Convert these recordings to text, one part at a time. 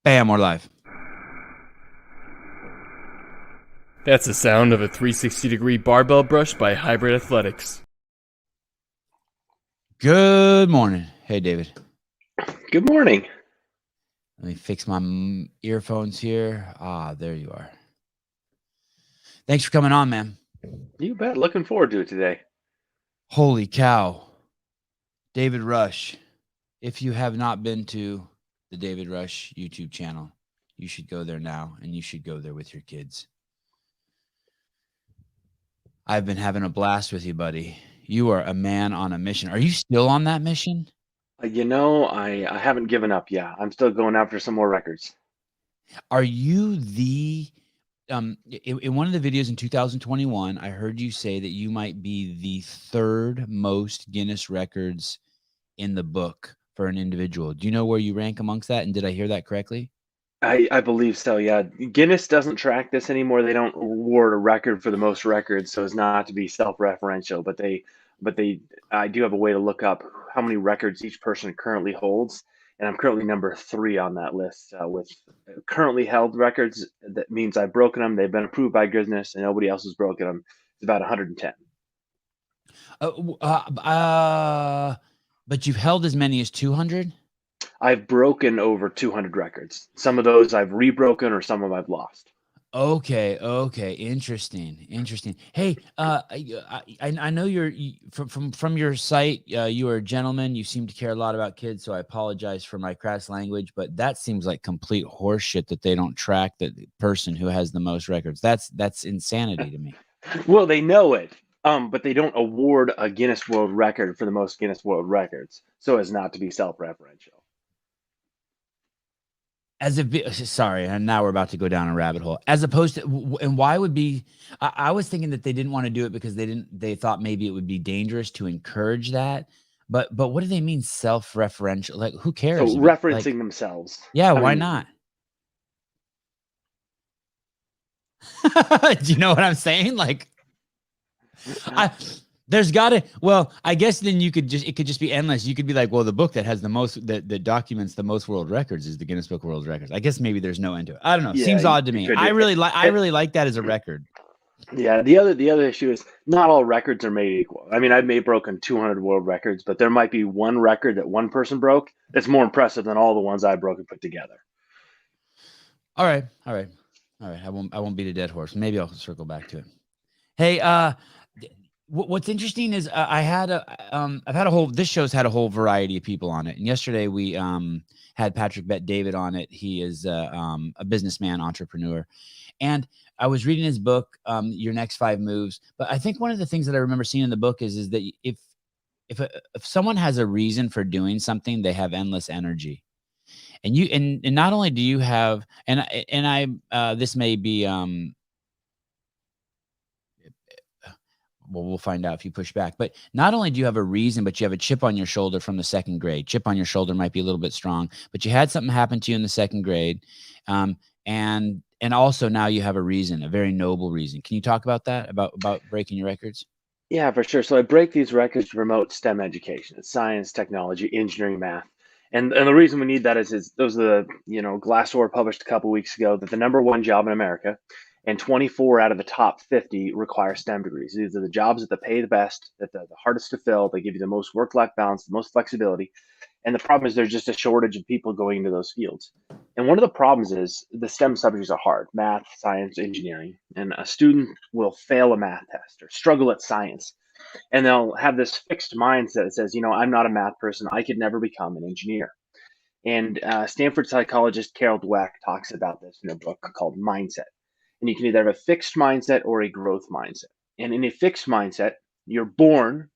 Bam, we're live. That's the sound of a 360-degree barbell brush by Hybrid Athletics. Good morning. Hey, David. Good morning. Let me fix my earphones here. Ah, there you are. Thanks for coming on, man. You bet. Looking forward to it today. Holy cow. David Rush. If you have not been to the David Rush YouTube channel, you should go there now, and you should go there with your kids. I've been having a blast with you, buddy. You are a man on a mission. Are you still on that mission? I haven't given up yet. I'm still going after some more records. Are you the in one of the videos in 2021, I heard you say that you might be the third most Guinness records in the book for an individual. Do you know where you rank amongst that? And did I hear that correctly? I believe so, yeah. Guinness doesn't track this anymore. They don't award a record for the most records, so as not to be self-referential, but they I do have a way to look up how many records each person currently holds, and I'm currently number 3 on that list with currently held records. That means I've broken them. They've been approved by Guinness, and nobody else has broken them. It's about 110. But you've held as many as 200? I've broken over 200 records. Some of those I've rebroken, or some of them I've lost. Okay, interesting. Hey, I know from your site. You are a gentleman. You seem to care a lot about kids, so I apologize for my crass language, but that seems like complete horseshit that they don't track the person who has the most records. That's insanity to me. Well, they know it, but they don't award a Guinness World Record for the most Guinness World Records, so as not to be self-referential. Sorry, and now we're about to go down a rabbit hole. As opposed to, and why would be? I was thinking that they didn't want to do it because they thought maybe it would be dangerous to encourage that. But what do they mean self-referential? Like, who So cares? referencing themselves. Yeah, I why mean, not? Do you know what I'm saying? Like, I there's gotta I guess then it could just be endless. You could be like, well, the book that has the most that documents the most world records is the Guinness Book of World Records. I guess maybe there's no end to it. I don't know. yeah, Seems odd to you me. could. I really like that as a record. Yeah, the other issue is not all records are made equal. I mean, I've made broken 200 world records, but there might be one record that one person broke that's more impressive than all the ones I broke and put together. All right. I won't beat a dead horse. Maybe I'll circle back to it. Hey, what's interesting is I've had a whole, this show's had a whole variety of people on it. And yesterday we had Patrick Bet David on it. He is a businessman, entrepreneur. And I was reading his book, Your Next 5 Moves. But I think one of the things that I remember seeing in the book is that if someone has a reason for doing something, they have endless energy. And and not only do you have, this may be, well, we'll find out if you push back. But not only do you have a reason, but you have a chip on your shoulder from the second grade. Chip on your shoulder might be a little bit strong, but you had something happen to you in the second grade, and also now you have a reason, a very noble reason. Can you talk about that? About breaking your records? Yeah, for sure. So I break these records to promote STEM education. It's science, technology, engineering, math. And the reason we need that is those are Glassdoor published a couple weeks ago that the number one job in America, and 24 out of the top 50 require STEM degrees. These are the jobs that pay the best, that the hardest to fill. They give you the most work-life balance, the most flexibility. And the problem is there's just a shortage of people going into those fields. And one of the problems is the STEM subjects are hard: math, science, engineering. And a student will fail a math test or struggle at science. And they'll have this fixed mindset that says, I'm not a math person. I could never become an engineer. And Stanford psychologist Carol Dweck talks about this in a book called Mindset. And you can either have a fixed mindset or a growth mindset. And in a fixed mindset, you're born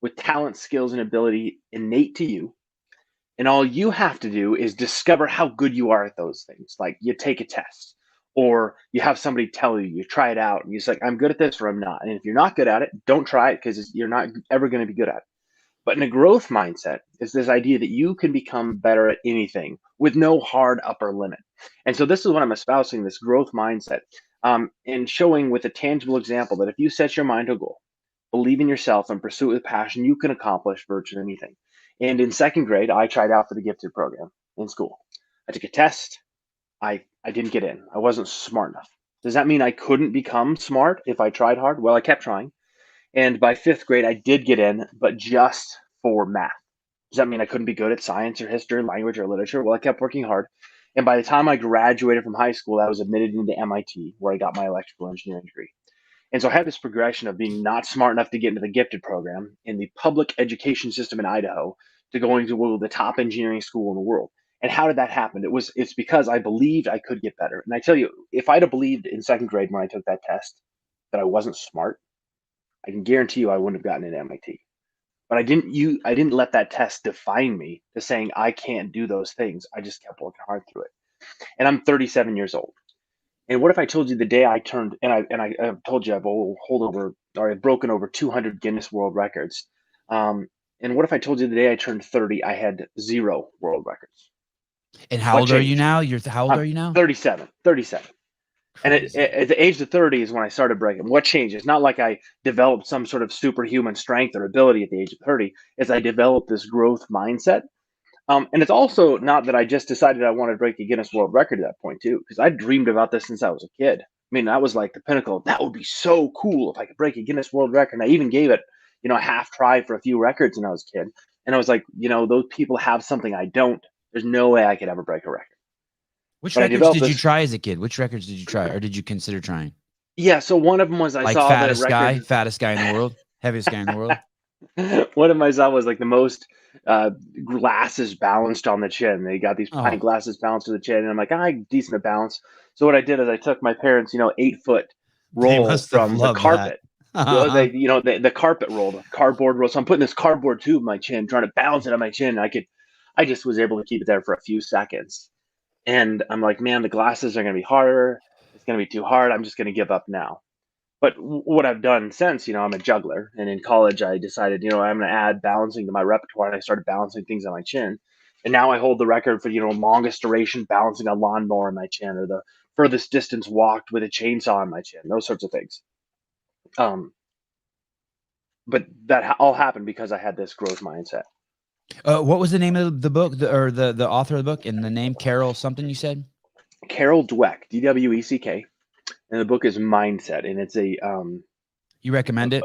with talent, skills, and ability innate to you. And all you have to do is discover how good you are at those things. Like you take a test, or you have somebody tell you, you try it out, and you're like, I'm good at this or I'm not. And if you're not good at it, don't try it, because you're not ever going to be good at it. But in a growth mindset is this idea that you can become better at anything with no hard upper limit. And so this is what I'm espousing, this growth mindset, and showing with a tangible example that if you set your mind to a goal, believe in yourself, and pursue it with passion, you can accomplish virtually anything. And in second grade, I tried out for the gifted program in school. I took a test. I didn't get in. I wasn't smart enough. Does that mean I couldn't become smart if I tried hard? Well, I kept trying. And by fifth grade, I did get in, but just for math. Does that mean I couldn't be good at science or history, language or literature? Well, I kept working hard. And by the time I graduated from high school, I was admitted into MIT, where I got my electrical engineering degree. And so I had this progression of being not smart enough to get into the gifted program in the public education system in Idaho to going to the top engineering school in the world. And how did that happen? It's because I believed I could get better. And I tell you, if I'd have believed in second grade when I took that test that I wasn't smart, I can guarantee you I wouldn't have gotten into MIT. But I didn't let that test define me to saying I can't do those things. I just kept working hard through it. And I'm 37 years old. And what if I told you the day I turned, and I've told you I've broken over 200 Guinness World Records. And what if I told you the day I turned 30, I had 0 world records? And how old are you now? How old are you now? 37. And at the age of 30 is when I started breaking. What changed? It's not like I developed some sort of superhuman strength or ability at the age of 30. Is I developed this growth mindset. And it's also not that I just decided I wanted to break a Guinness World Record at that point too, because I dreamed about this since I was a kid. I mean, that was like the pinnacle. That would be so cool if I could break a Guinness World Record. And I even gave it, a half try for a few records when I was a kid. And I was like, those people have something I don't. There's no way I could ever break a record. Which records did you try as a kid? Which records did you try, or did you consider trying? Yeah, so one of them was I saw fattest guy in the world, heaviest guy in the world. One of them I saw was like the most glasses balanced on the chin. They got these pint glasses balanced to the chin, and I'm like, decent at balance. So what I did is I took my parents' 8-foot roll from the carpet. The carpet roll, the cardboard roll. So I'm putting this cardboard tube in my chin, trying to balance it on my chin. I just was able to keep it there for a few seconds. And I'm like, man, the glasses are going to be harder. It's going to be too hard. I'm just going to give up now. But what I've done since, I'm a juggler. And in college, I decided, I'm going to add balancing to my repertoire. And I started balancing things on my chin. And now I hold the record for, longest duration balancing a lawnmower on my chin, or the furthest distance walked with a chainsaw on my chin, those sorts of things. But that all happened because I had this growth mindset. What was the name of the book, or the author of the book, and the name? Carol something, you said? Carol Dweck, Dweck, and the book is Mindset, and it's a you recommend it?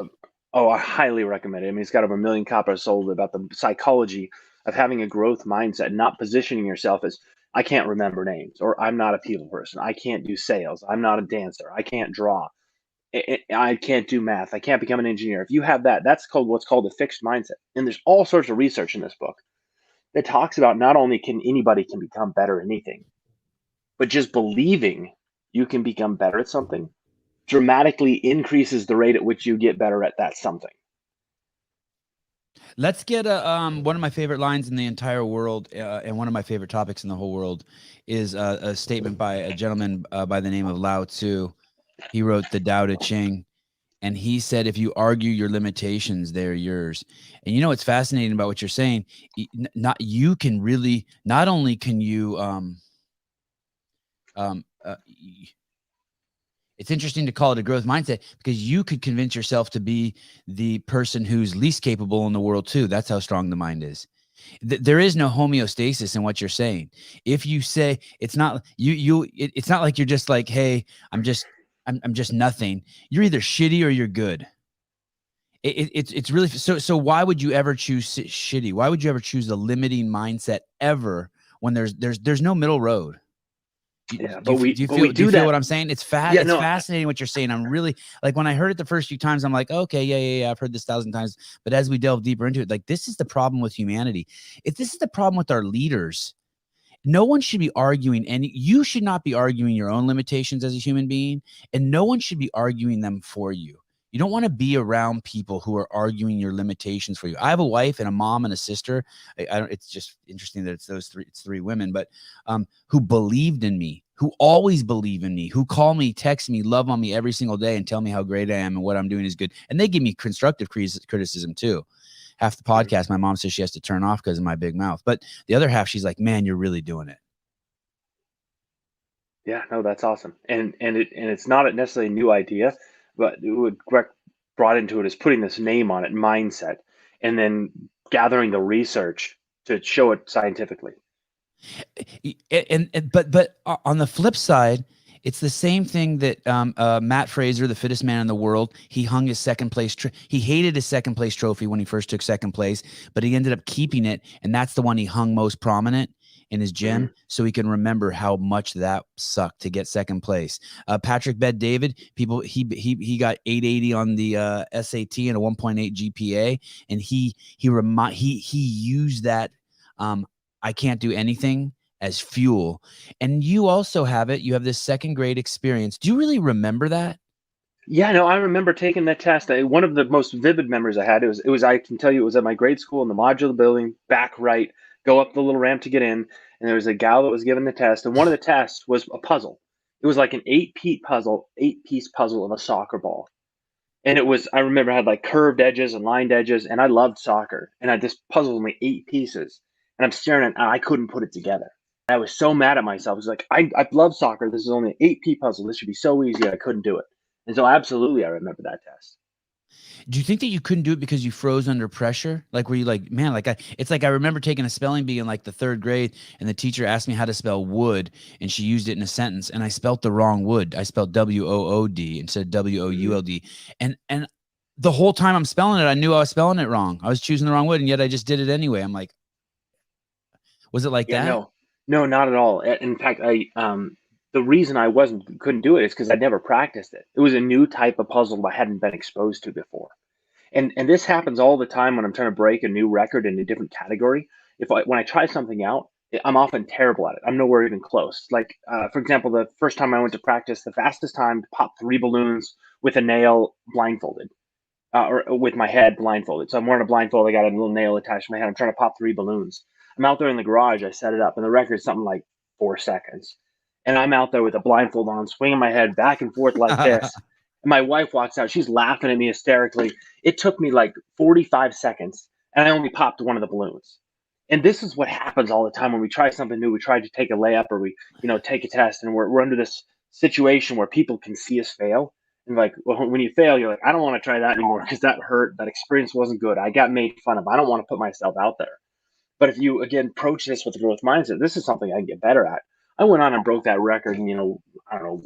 I highly recommend it. I mean, it's got over 1 million copies sold about the psychology of having a growth mindset, not positioning yourself as I can't remember names, or I'm not a people person, I can't do sales, I'm not a dancer, I can't draw, I can't do math, I can't become an engineer. If you have that, that's what's called a fixed mindset. And there's all sorts of research in this book that talks about not only can anybody can become better at anything, but just believing you can become better at something dramatically increases the rate at which you get better at that something. Let's get one of my favorite lines in the entire world, and one of my favorite topics in the whole world is a statement by a gentleman by the name of Lao Tzu. He wrote the Tao Te Ching, and he said, if you argue your limitations, they're yours. And what's fascinating about what you're saying, not only can you it's interesting to call it a growth mindset, because you could convince yourself to be the person who's least capable in the world too. That's how strong the mind is. There is no homeostasis in what you're saying. If you say it's not it's not like you're just like, hey, I'm just nothing. You're either shitty or you're good. It's really so. Why would you ever choose shitty? Why would you ever choose the limiting mindset ever when there's no middle road? Do you feel what I'm saying? It's fascinating what you're saying. I'm really like, when I heard it the first few times, I'm like, okay, yeah, I've heard this 1,000 times. But as we delve deeper into it, like, this is the problem with humanity. If this is the problem with our leaders, no one should be arguing you should not be arguing your own limitations as a human being, and no one should be arguing them for you. You don't want to be around people who are arguing your limitations for you. I have a wife and a mom and a sister. It's just interesting that it's three women, but who believed in me, who always believe in me, who call me, text me, love on me every single day and tell me how great I am and what I'm doing is good. And they give me constructive criticism too. Half the podcast, my mom says she has to turn off because of my big mouth. But the other half, she's like, man, you're really doing it. Yeah, no, that's awesome. And it's not necessarily a new idea, but what Greg brought into it is putting this name on it, mindset, and then gathering the research to show it scientifically. But on the flip side, it's the same thing that Matt Fraser, the fittest man in the world, he hung his second place. He hated his second place trophy when he first took second place, but he ended up keeping it, and that's the one he hung most prominent in his gym, so he can remember how much that sucked to get second place. Patrick Bet-David, he got 880 on the SAT and a 1.8 GPA, and he used that I can't do anything as fuel. And you also have it. You have this second grade experience. Do you really remember that? Yeah, no, I remember taking that test. One of the most vivid memories I had, it was I can tell you, it was at my grade school in the modular building, back right, go up the little ramp to get in, and there was a gal that was giving the test, and one of the tests was a puzzle. It was like an eight-piece puzzle of a soccer ball. And I remember it had like curved edges and lined edges, and I loved soccer. And this puzzle was only 8 pieces, and I'm staring at it, and I couldn't put it together. I was so mad at myself. I was like, I love soccer. This is only an 8-piece puzzle. This should be so easy. I couldn't do it. And so absolutely, I remember that test. Do you think that you couldn't do it because you froze under pressure? Like, were you like, man, it's like I remember taking a spelling bee in like the third grade, and the teacher asked me how to spell wood, and she used it in a sentence, and I spelt the wrong wood. I spelled WOOD instead of WOULD. And the whole time I'm spelling it, I knew I was spelling it wrong. I was choosing the wrong wood, and yet I just did it anyway. I'm like, was it like that? No, not at all. In fact, the reason I couldn't do it is because I'd never practiced it. It was a new type of puzzle I hadn't been exposed to before. And this happens all the time when I'm trying to break a new record in a different category. When I try something out, I'm often terrible at it. I'm nowhere even close. Like, for example, the first time I went to practice, the fastest time to pop 3 balloons with a nail blindfolded, or with my head blindfolded. So I'm wearing a blindfold. I got a little nail attached to my head. I'm trying to pop 3 balloons. I'm out there in the garage. I set it up, and the record's something like 4 seconds. And I'm out there with a blindfold on, swinging my head back and forth like this. And my wife walks out. She's laughing at me hysterically. It took me like 45 seconds, and I only popped one of the balloons. And this is what happens all the time when we try something new. We try to take a layup, or we, take a test, and we're under this situation where people can see us fail. And like, well, when you fail, you're like, I don't want to try that anymore because that hurt. That experience wasn't good. I got made fun of. I don't want to put myself out there. But if you, again, approach this with a growth mindset, this is something I can get better at. I went on and broke that record in, I don't know,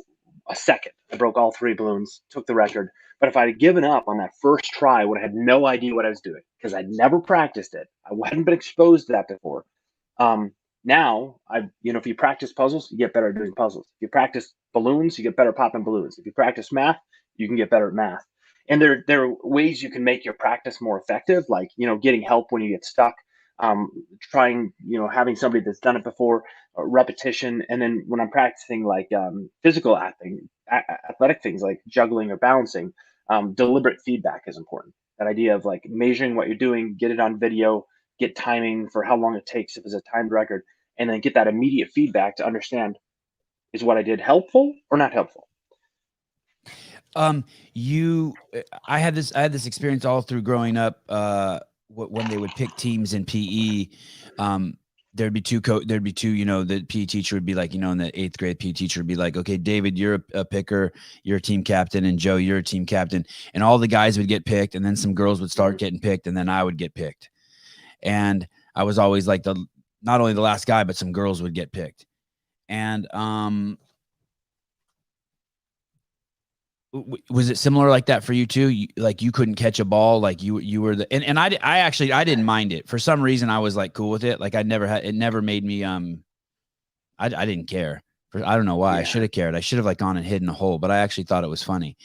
a second. I broke all 3 balloons, took the record. But if I had given up on that first try, I would have had no idea what I was doing because I'd never practiced it. I hadn't been exposed to that before. Now, if you practice puzzles, you get better at doing puzzles. If you practice balloons, you get better at popping balloons. If you practice math, you can get better at math. And there are ways you can make your practice more effective, like, getting help when you get stuck, trying, having somebody that's done it before, repetition. And then when I'm practicing like physical athletic things like juggling or balancing, deliberate feedback is important. That idea of like measuring what you're doing, get it on video, get timing for how long it takes if it's a timed record, and then get that immediate feedback to understand, is what I did helpful or not helpful? I had this experience all through growing up. When they would pick teams in PE, there'd be two, the PE teacher would be like, in the 8th grade, PE teacher would be like, okay, David, you're a picker, you're a team captain, and Joe, you're a team captain. And all the guys would get picked, and then some girls would start getting picked, and then I would get picked. And I was always like not only the last guy, but some girls would get picked. And was it similar like that for you too? You couldn't catch a ball, like you were and I actually didn't mind it. For some reason I was like cool with it. Like it never made me I didn't care. I don't know why. Yeah. I should have cared. I should have like gone and hid in a hole, but I actually thought it was funny.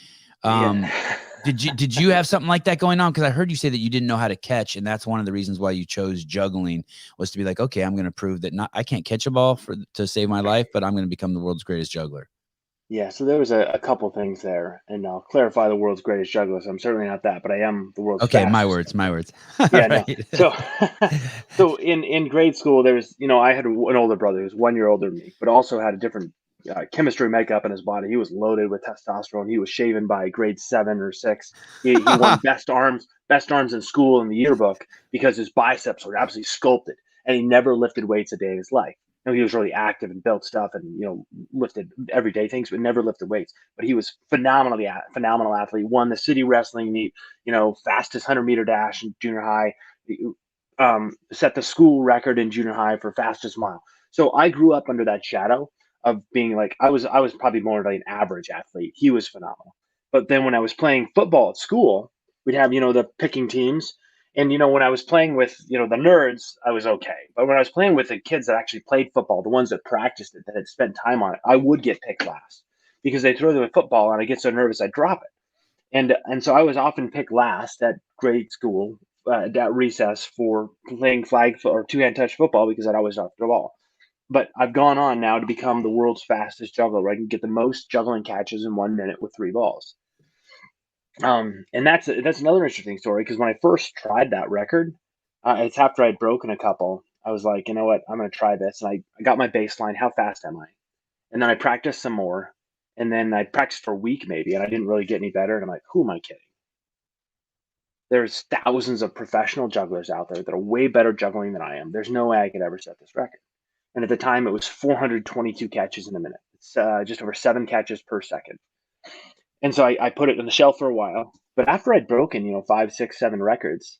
Did you have something like that going on? Because I heard you say that you didn't know how to catch, and that's one of the reasons why you chose juggling, was to be like, okay, I'm going to prove that I can't catch a ball to save my life, but I'm going to become the world's greatest juggler. Yeah, so there was a couple things there, and I'll clarify the world's greatest juggler. So I'm certainly not that, but I am the world's okay. fastest. My words. Yeah, right. No. So in grade school, there was, I had an older brother who was 1 year older than me, but also had a different chemistry makeup in his body. He was loaded with testosterone. He was shaven by grade 7 or 6. He won best arms in school in the yearbook because his biceps were absolutely sculpted, and he never lifted weights a day in his life. He was really active and built stuff and, lifted everyday things, but never lifted weights. But he was phenomenal athlete, won the city wrestling meet, fastest 100-meter dash in junior high, set the school record in junior high for fastest mile. So I grew up under that shadow of being like, I was probably more like an average athlete. He was phenomenal. But then when I was playing football at school, we'd have, the picking teams. And, when I was playing with, the nerds, I was okay. But when I was playing with the kids that actually played football, the ones that practiced it, that had spent time on it, I would get picked last because they throw the football and I get so nervous I drop it. And so I was often picked last at grade school, at recess for playing or two-hand touch football because I'd always dropped the ball. But I've gone on now to become the world's fastest juggler, where I can get the most juggling catches in 1 minute with 3 balls. And that's another interesting story because when I first tried that record, it's after I'd broken a couple. I was like, you know what, I'm going to try this, and I got my baseline. How fast am I? And then I practiced some more, and then I practiced for a week maybe, and I didn't really get any better. And I'm like, who am I kidding? There's thousands of professional jugglers out there that are way better juggling than I am. There's no way I could ever set this record. And at the time, it was 422 catches in a minute. It's just over 7 catches per second. And so I put it on the shelf for a while. But after I'd broken, 5, 6, 7 records,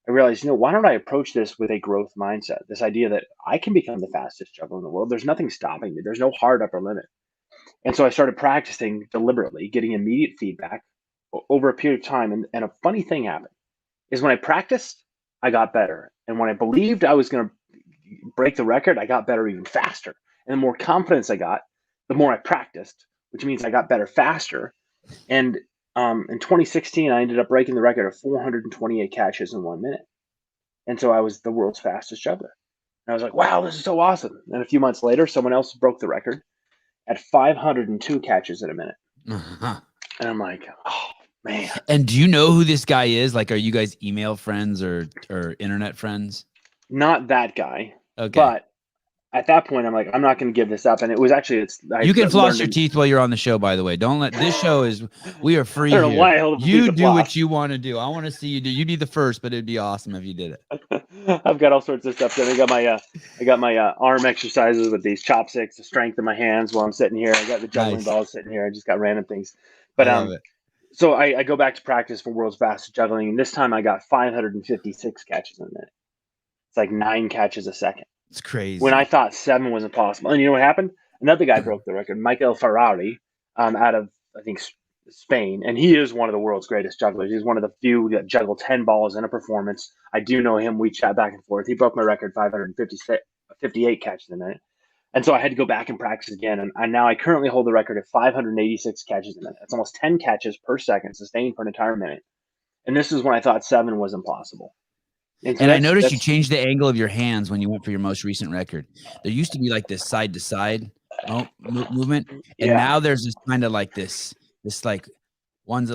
I realized, why don't I approach this with a growth mindset? This idea that I can become the fastest juggler in the world. There's nothing stopping me. There's no hard upper limit. And so I started practicing deliberately, getting immediate feedback over a period of time. And a funny thing happened is when I practiced, I got better. And when I believed I was going to break the record, I got better even faster. And the more confidence I got, the more I practiced, which means I got better faster. And in 2016, I ended up breaking the record of 428 catches in 1 minute. And so I was the world's fastest juggler. And I was like, wow, this is so awesome. And a few months later, someone else broke the record at 502 catches in a minute. Uh-huh. And I'm like, oh, man. And do you know who this guy is? Like, are you guys email friends or internet friends? Not that guy. Okay. But at that point, I'm like, I'm not going to give this up. And it was actually, you can floss your teeth while you're on the show, by the way. Don't let this show we are free I don't know here. why I held up You the do floss. what you want to do. I want to see you do. You'd be the first, but it'd be awesome if you did it. I've got all sorts of stuff. Then I got my arm exercises with these chopsticks to strengthen my hands while I'm sitting here. I got the juggling balls sitting here. I just got random things. But I love it. So I go back to practice for world's fastest juggling, and this time I got 556 catches in a minute. It's like 9 catches a second. It's crazy. When I thought 7 was impossible. And you know what happened? Another guy broke the record, Michael Ferrari, out of, I think, Spain. And he is one of the world's greatest jugglers. He's one of the few that juggle 10 balls in a performance. I do know him. We chat back and forth. He broke my record, 558 catches in a minute. And so I had to go back and practice again. And now I currently hold the record at 586 catches a minute. That's almost 10 catches per second, sustained for an entire minute. And this is when I thought 7 was impossible. And I noticed you changed the angle of your hands when you went for your most recent record. There used to be like this side to side movement, and now there's this kind of like this like one's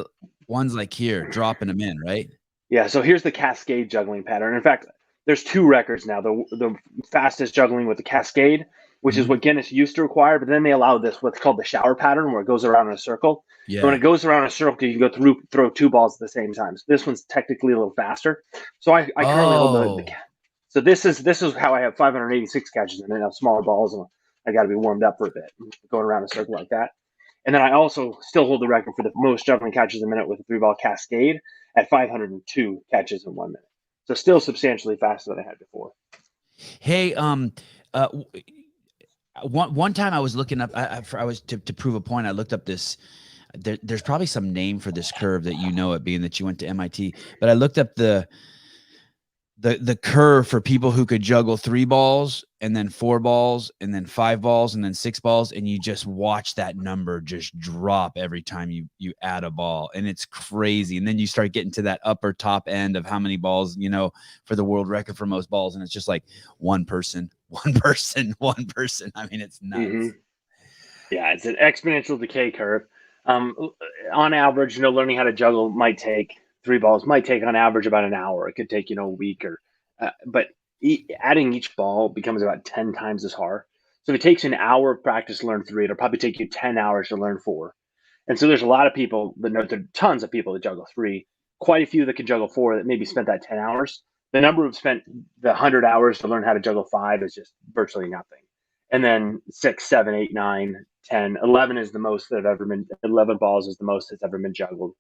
like here dropping them in, right? Yeah. So here's the cascade juggling pattern. In fact, there's 2 records now. The fastest juggling with the cascade, which is what Guinness used to require, but then they allow this what's called the shower pattern, where it goes around in a circle. Yeah. And when it goes around a circle, you can go throw 2 balls at the same time. So this one's technically a little faster. So I currently hold the so this is how I have 586 catches in it. I have smaller balls, and I got to be warmed up for a bit, going around a circle like that. And then I also still hold the record for the most juggling catches a minute with a 3-ball cascade at 502 catches in 1 minute. So still substantially faster than I had before. Hey, one time I was looking up, I was to prove a point. I looked up this. There's probably some name for this curve that it, being that you went to MIT. But I looked up the curve for people who could juggle 3 balls and then 4 balls and then 5 balls and then 6 balls, and you just watch that number just drop every time you add a ball, and it's crazy. And then you start getting to that upper top end of how many balls for the world record for most balls, and it's just like one person. I mean, it's nuts. Mm-hmm. Yeah, it's an exponential decay curve. On average, learning how to juggle might take 3 balls might take on average about an hour. It could take, a week but adding each ball becomes about 10 times as hard. So if it takes an hour of practice to learn 3, it'll probably take you 10 hours to learn 4. And so there's a lot of people there are tons of people that juggle 3, quite a few that can juggle 4 that maybe spent that 10 hours. The number who've spent the 100 hours to learn how to juggle 5 is just virtually nothing. And then 6, 7, 8, 9, 10, 11 is the most that have ever been. 11 balls is the most that's ever been juggled.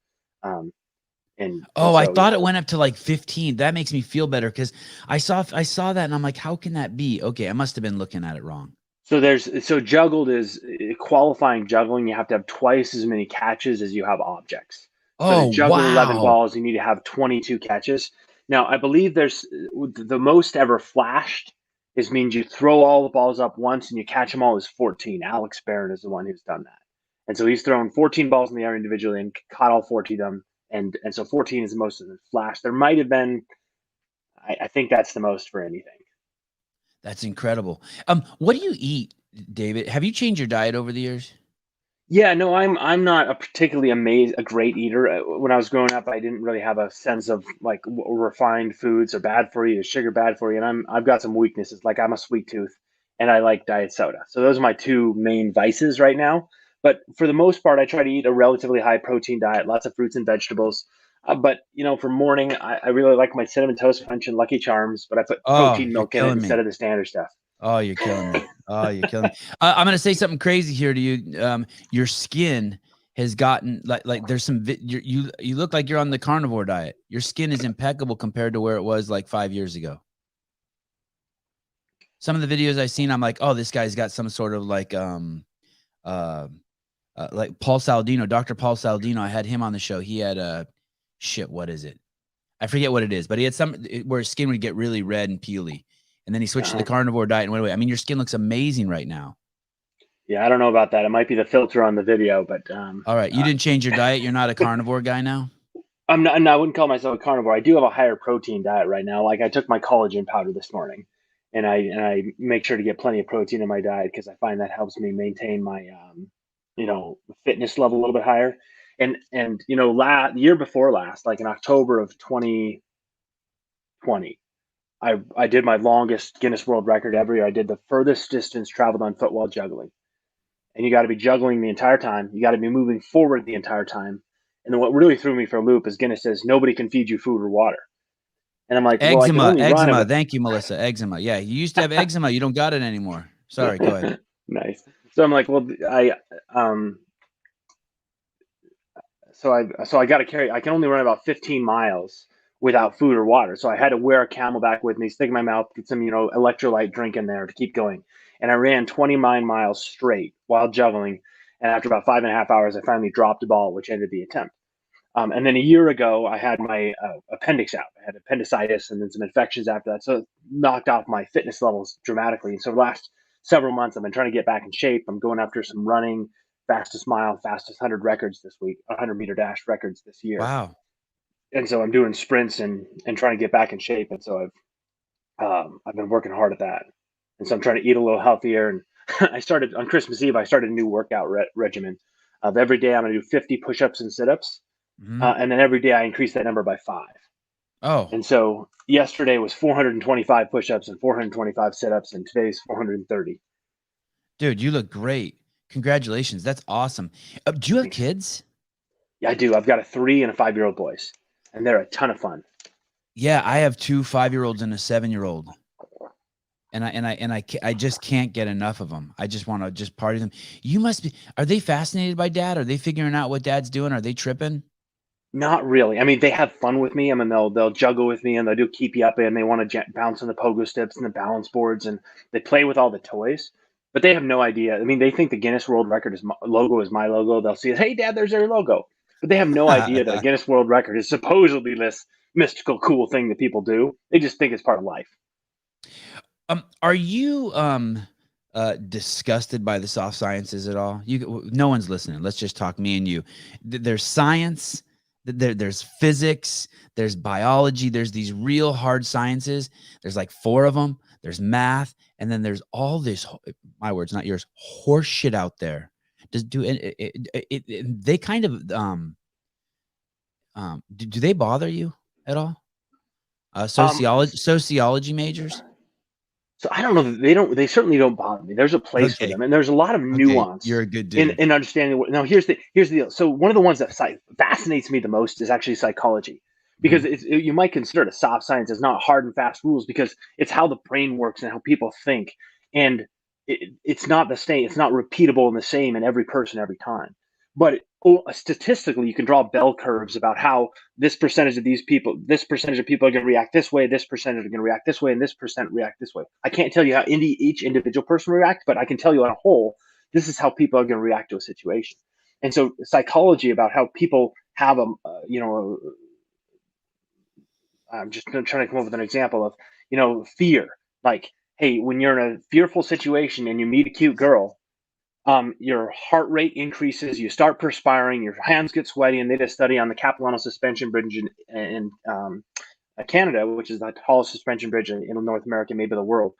And Oh, I so, thought it went up to like 15. That makes me feel better because I saw that and I'm like, how can that be? Okay, I must have been looking at it wrong. so juggled is qualifying juggling. You have to have twice as many catches as you have objects. So to Oh, juggle 11 wow. balls, you need to have 22 catches. Now, I believe there's the most ever flashed is means you throw all the balls up once and you catch them all is 14. Alex Barron is the one who's done that. And so he's thrown 14 balls in the air individually and caught all 14 of them. And so 14 is the most of the flash. There might have been, I think that's the most for anything. That's incredible. What do you eat, David? Have you changed your diet over the years? Yeah, no, I'm not a particularly a great eater. When I was growing up, I didn't really have a sense of like refined foods are bad for you, is sugar bad for you, and I've got some weaknesses. Like I'm a sweet tooth, and I like diet soda. So those are my two main vices right now. But for the most part, I try to eat a relatively high protein diet, lots of fruits and vegetables. But for morning, I really like my cinnamon toast crunch and Lucky Charms, but I put Oh, protein you're milk in it killing instead me. of the standard stuff. Oh, you're killing me. Oh, you're killing me. I'm gonna say something crazy here to you. Your skin has gotten like there's some you look like you're on the carnivore diet. Your skin is impeccable compared to where it was like 5 years ago. Some of the videos I've seen, I'm like, oh, this guy's got some sort of like Paul Saladino, Dr. Paul Saladino. I had him on the show. He had shit. What is it? I forget what it is, but he had where his skin would get really red and peely. And then he switched to the carnivore diet and went away. I mean, your skin looks amazing right now. Yeah, I don't know about that. It might be the filter on the video, but All right. You didn't change your diet. You're not a carnivore guy now? I'm not. No, I wouldn't call myself a carnivore. I do have a higher protein diet right now. Like I took my collagen powder this morning, and I make sure to get plenty of protein in my diet because I find that helps me maintain my fitness level a little bit higher. And the year before last, like in October of 2020, I did my longest Guinness World Record ever year. I did the furthest distance traveled on foot while juggling. And you got to be juggling the entire time. You got to be moving forward the entire time. And then what really threw me for a loop is Guinness says nobody can feed you food or water. And I'm like, well, I can Eczema. only run Eczema. about. Thank you, Melissa. Eczema. Yeah. You used to have eczema. You don't got it anymore. Sorry. Go ahead. Nice. So I'm like, well, I got to carry. I can only run about 15 miles without food or water. So I had to wear a Camelback with me, stick in my mouth, get some electrolyte drink in there to keep going. And I ran 29 miles straight while juggling. And after about 5.5 hours, I finally dropped the ball, which ended the attempt. And then a year ago, I had my appendix out. I had appendicitis and then some infections after that. So it knocked off my fitness levels dramatically. And so the last several months, I've been trying to get back in shape. I'm going after some running, fastest mile, fastest 100 records this week, 100-meter dash records this year. Wow. And so I'm doing sprints and trying to get back in shape. And so I've been working hard at that. And so I'm trying to eat a little healthier. And I started on Christmas Eve. I started a new workout regimen of every day I'm going to do 50 push-ups and sit-ups. Mm-hmm. And then every day I increase that number by 5. Oh. And so yesterday was 425 push-ups and 425 sit-ups, and today's 430. Dude, you look great. Congratulations. That's awesome. Do you have Thanks. kids? Yeah, I do. I've got a 3 and a 5-year-old boys, and they're a ton of fun. Yeah, I have 2 5-year-olds and a 7-year-old. And I just can't get enough of them. I just want to just party them. You must be. Are they fascinated by dad? Are they figuring out what dad's doing? Are they tripping? Not really. I mean, they have fun with me. I mean, they'll juggle with me, and they'll do keep you up, and they want to bounce on the pogo sticks and the balance boards, and they play with all the toys. But they have no idea. I mean, they think the Guinness World Record logo is my logo. They'll see it. Hey, Dad, there's their logo. But they have no idea that a Guinness World Record is supposedly this mystical, cool thing that people do. They just think it's part of life. Are you disgusted by the soft sciences at all? No one's listening. Let's just talk me and you. There's science. There's physics, there's biology, there's these real hard sciences. There's like 4 of them. There's math, and then there's all this, my words, not yours, horse shit out there. They kind of do they bother you at all? Sociology majors? So I don't know. They certainly don't bother me. There's a place for them, and there's a lot of nuance. You're a good dude. In understanding what. Now here's the deal. So one of the ones that fascinates me the most is actually psychology, because you might consider it a soft science. It's not hard and fast rules because it's how the brain works and how people think, and it's not the same. It's not repeatable and the same in every person every time. But statistically, you can draw bell curves about how this percentage of people are going to react this way, this percentage are going to react this way, and this percent react this way. I can't tell you how each individual person react, but I can tell you on a whole, this is how people are going to react to a situation. And so psychology about how people have I'm just trying to come up with an example of, fear. Like, hey, when you're in a fearful situation and you meet a cute girl, your heart rate increases, you start perspiring, your hands get sweaty, and they did a study on the Capilano Suspension Bridge in Canada, which is the tallest suspension bridge in North America, maybe the world.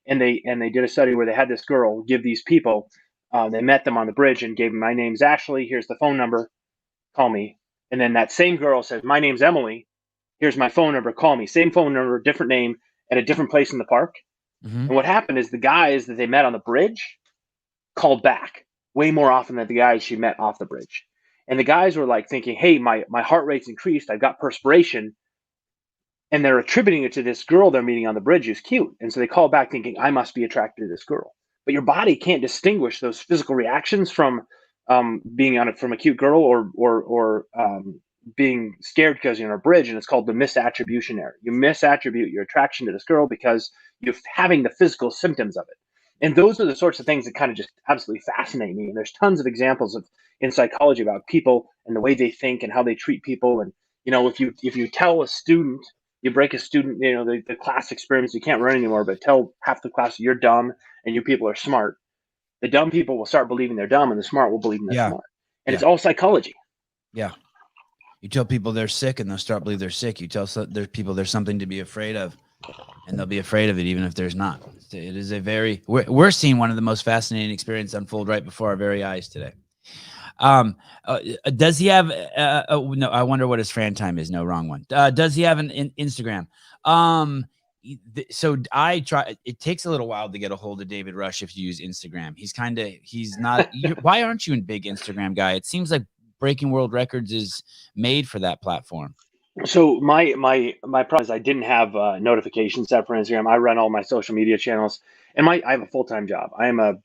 And they did a study where they had this girl give these people, they met them on the bridge and gave them, my name's Ashley, here's the phone number, call me. And then that same girl says, my name's Emily, here's my phone number, call me. Same phone number, different name, at a different place in the park. Mm-hmm. And what happened is the guys that they met on the bridge called back way more often than the guys she met off the bridge. And the guys were like thinking, hey, my heart rate's increased, I've got perspiration. And they're attributing it to this girl they're meeting on the bridge who's cute. And so they call back thinking, I must be attracted to this girl. But your body can't distinguish those physical reactions from being on it from a cute girl or being scared because you're on a bridge. And it's called the misattribution error. You misattribute your attraction to this girl because you're having the physical symptoms of it. And those are the sorts of things that kind of just absolutely fascinate me. And there's tons of examples in psychology about people and the way they think and how they treat people. And, if you tell a student, you break a student, the class experiments, you can't run anymore, but tell half the class you're dumb and you people are smart. The dumb people will start believing they're dumb and the smart will believe they're smart. And it's all psychology. Yeah. You tell people they're sick and they'll start believe they're sick. You tell there's people there's something to be afraid of and they'll be afraid of it even if there's not. It is we're seeing one of the most fascinating experiences unfold right before our very eyes today. Does he have no, I wonder what his Fran time is. No, wrong one. Does he have an Instagram? So I try, it takes a little while to get a hold of David Rush if you use Instagram. He's not, why aren't you a big Instagram guy? It seems like Breaking World Records is made for that platform. So my problem is I didn't have notifications set for Instagram. I run all my social media channels, and I have a full-time job. I am a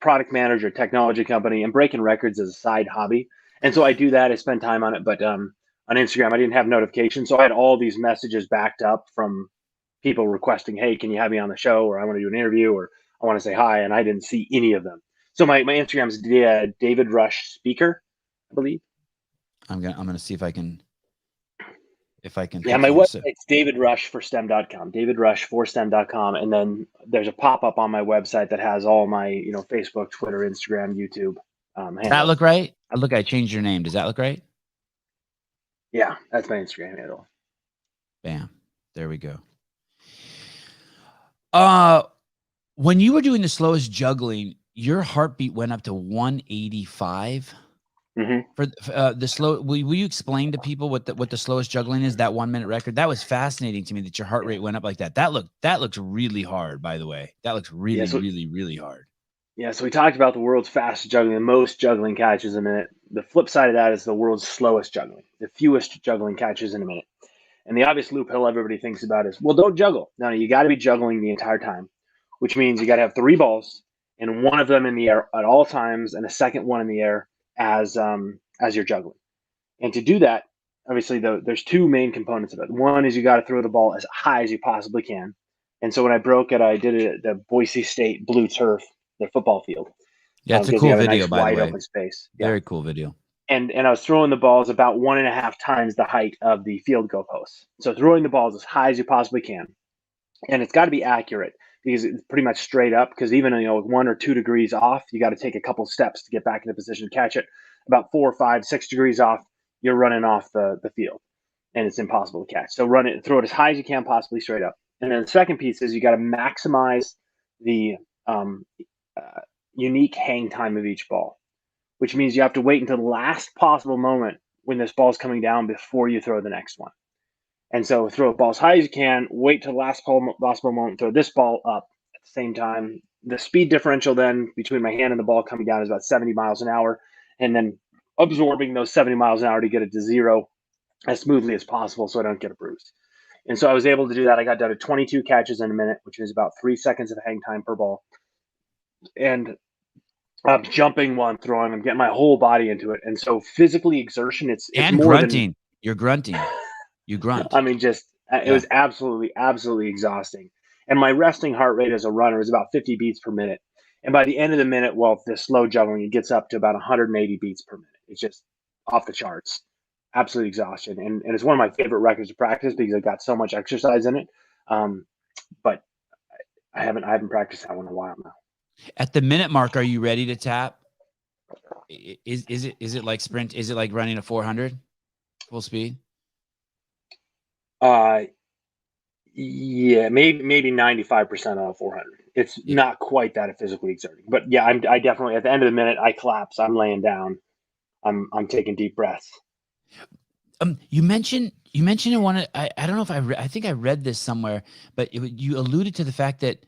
product manager at a technology company, and breaking records is a side hobby. And so I do that. I spend time on it. But on Instagram, I didn't have notifications. So I had all these messages backed up from people requesting, hey, can you have me on the show? Or I want to do an interview, or I want to say hi. And I didn't see any of them. So my Instagram is David Rush Speaker, I believe. I'm gonna see if I can. Yeah, my website's davidrushforstem.com, davidrushforstem.com. And then there's a pop-up on my website that has all my, Facebook, Twitter, Instagram, YouTube. Does that look right? I changed your name. Does that look right? Yeah, that's my Instagram handle. Bam. There we go. When you were doing the slowest juggling, your heartbeat went up to 185. Mm-hmm. For the slow, will you explain to people what the slowest juggling is? That 1 minute record. That was fascinating to me that your heart rate went up like that. That looks really hard. By the way, that looks really hard. Yeah. So we talked about the world's fastest juggling, the most juggling catches a minute. The flip side of that is the world's slowest juggling, the fewest juggling catches in a minute. And the obvious loophole everybody thinks about is, well, don't juggle. No, you got to be juggling the entire time, which means you got to have 3 balls and one of them in the air at all times and a second one in the air as you're juggling. And to do that, obviously there's 2 main components of it. One is you got to throw the ball as high as you possibly can. And so when I broke it, I did it at the Boise State blue turf, the football field. Yeah, it's a cool video, nice, by the way. Open space. Very cool video. And I was throwing the balls about 1.5 times the height of the field goal post. So throwing the balls as high as you possibly can. And it's got to be accurate because it's pretty much straight up, because even 1 or 2 degrees off, you got to take a couple steps to get back in a position to catch it. About 4 or 5, 6 degrees off, you're running off the field and it's impossible to catch. So throw it as high as you can, possibly straight up. And then the second piece is you got to maximize the unique hang time of each ball, which means you have to wait until the last possible moment when this ball's coming down before you throw the next one. And so throw the ball as high as you can, wait till the last possible moment, throw this ball up at the same time. The speed differential then between my hand and the ball coming down is about 70 miles an hour, and then absorbing those 70 miles an hour to get it to 0 as smoothly as possible so I don't get a bruise. And so I was able to do that. I got down to 22 catches in a minute, which is about 3 seconds of hang time per ball. And I'm jumping while I'm throwing. I'm getting my whole body into it, and so physically exertion. It's And more than. grunting. You're grunting. You grunt. I mean, just it Yeah. was absolutely exhausting. And my resting heart rate as a runner is about 50 beats per minute. And by the end of the minute, well, the slow juggling, it gets up to about 180 beats per minute. It's just off the charts. Absolute exhaustion. And it's one of my favorite records to practice because I got so much exercise in it. But I haven't practiced that one in a while now. At the minute mark, are you ready to tap? Is it like sprint? Is it like running a 400 full speed? Yeah, maybe 95% on a 400. It's Yeah. not quite that physically exerting, but yeah, I definitely at the end of the minute I collapse. I'm laying down. I'm taking deep breaths. You mentioned in one. I don't know if I think I read this somewhere, but you alluded to the fact that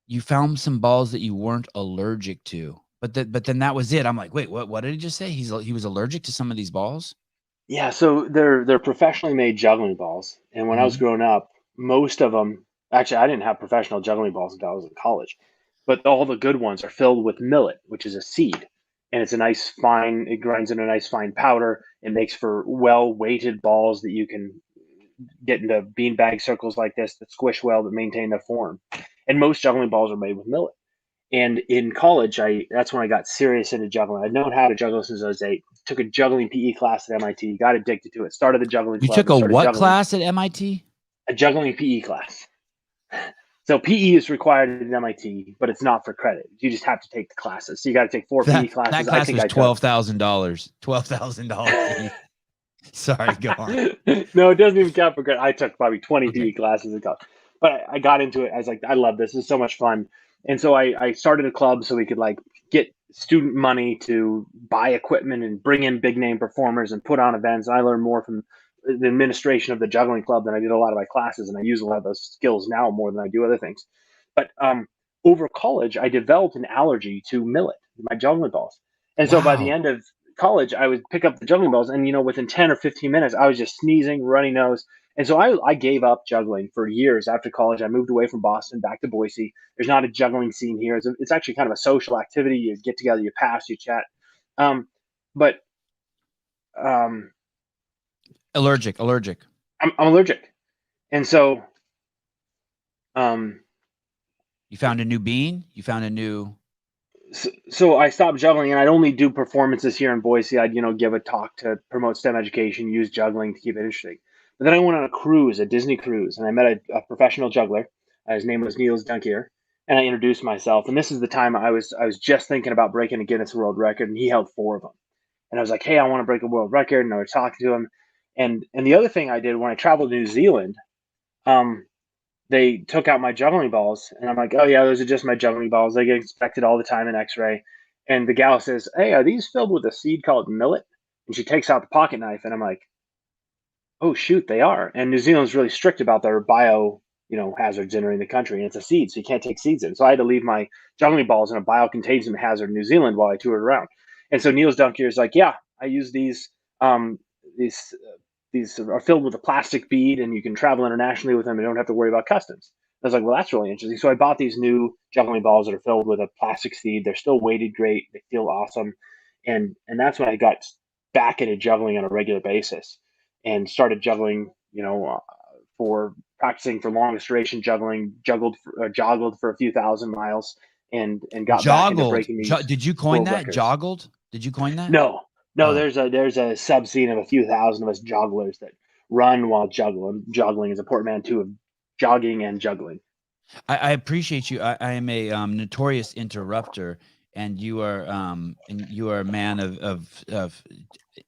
you found some balls that you weren't allergic to, but then that was it. I'm like, wait, what did he just say? He was allergic to some of these balls. Yeah, so they're professionally made juggling balls, and when I was Mhm. growing up, most of them actually I didn't have professional juggling balls until I was in college, but all the good ones are filled with millet, which is a seed, and it's a nice fine. It grinds in a nice fine powder. It makes for well weighted balls that you can get into beanbag circles like this that squish well that maintain their form. And most juggling balls are made with millet. And in college, that's when I got serious into juggling. I'd known how to juggle since I was 8. Took a juggling PE class at MIT. Got addicted to it. Started the juggling You club took and a started what juggling. class at MIT? A juggling PE class. So PE is required at MIT, but it's not for credit. You just have to take the classes. So you got to take 4 PE That classes. I class think was I took $12,000. $12,000. Sorry, go on. No, it doesn't even count for credit. I took probably 20 Okay. PE classes in college, but I got into it. I was like, I love this. This is so much fun. And so I started a club so we could like get student money to buy equipment and bring in big name performers and put on events. And I learned more from the administration of the juggling club than I did a lot of my classes. And I use a lot of those skills now more than I do other things. But over college, I developed an allergy to millet, my juggling balls. And so by the Wow. end of college, I would pick up the juggling balls, and within 10 or 15 minutes, I was just sneezing, runny nose. And so I gave up juggling for years after college. I moved away from Boston back to Boise. There's not a juggling scene here. It's actually kind of a social activity. You get together, you pass, you chat. But I'm Allergic. I'm allergic, and so um, You found a new bean? You found a new so I stopped juggling, and I'd only do performances here in Boise. I'd give a talk to promote STEM education, use juggling to keep it interesting. But then I went on a cruise, a Disney cruise, and I met a professional juggler. His name was Niels Dunkier, and I introduced myself. And this is the time I was just thinking about breaking a Guinness World Record, and he held 4 of them. And I was like, hey, I want to break a world record, and I was talking to him. And the other thing I did when I traveled to New Zealand, um, they took out my juggling balls, and I'm like, oh yeah, those are just my juggling balls. They get inspected all the time in X-ray. And the gal says, hey, are these filled with a seed called millet? And she takes out the pocket knife, and I'm like, oh shoot, they are. And New Zealand's really strict about their bio, hazards entering the country, and it's a seed, so you can't take seeds in. So I had to leave my juggling balls in a biocontagion hazard in New Zealand while I toured around. And so Niels Dunkier is like, yeah, I use these. These these are filled with a plastic bead, and you can travel internationally with them and don't have to worry about customs. I was like, well, that's really interesting. So I bought these new juggling balls that are filled with a plastic seed. They're still weighted great. They feel awesome. And that's when I got back into juggling on a regular basis and started juggling, for practicing for longest duration juggling, joggled for a few thousand miles and got back into joggled. breaking these Did you coin world that? records. Joggled? Did you coin that? No, no, Oh, there's a sub scene of a few thousand of us jogglers that run while juggling. Juggling is a portmanteau of jogging and juggling. I appreciate you. I am a notorious interrupter, and you are a man of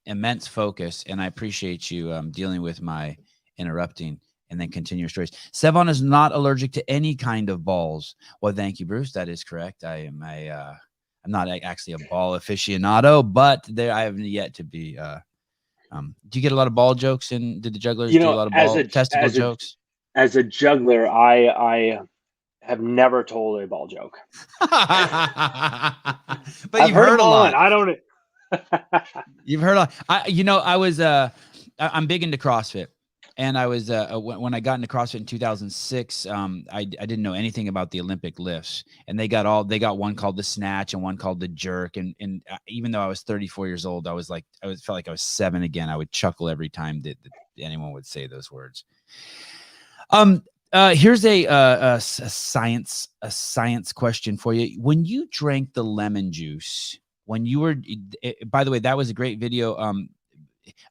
immense focus, and I appreciate you dealing with my interrupting and then continue your stories. Sevan is not allergic to any kind of balls. Well, thank you, Bruce. That is correct. I'm not actually a ball aficionado, but I have yet to be. Do you get a lot of ball jokes? And did the jugglers do a lot of As ball a testicle jokes? as a juggler, I have never told a ball joke. But I've you've heard heard them a all, and lot. I don't. You've heard a lot. I'm big into CrossFit. And I was when I got into CrossFit in 2006, I didn't know anything about the Olympic lifts, and they got one called the snatch and one called the jerk. And even though I was 34 years old, felt like I was 7 again. I would chuckle every time that anyone would say those words. Here's a science question for you. When you drank the lemon juice, when you were, by the way, that was a great video.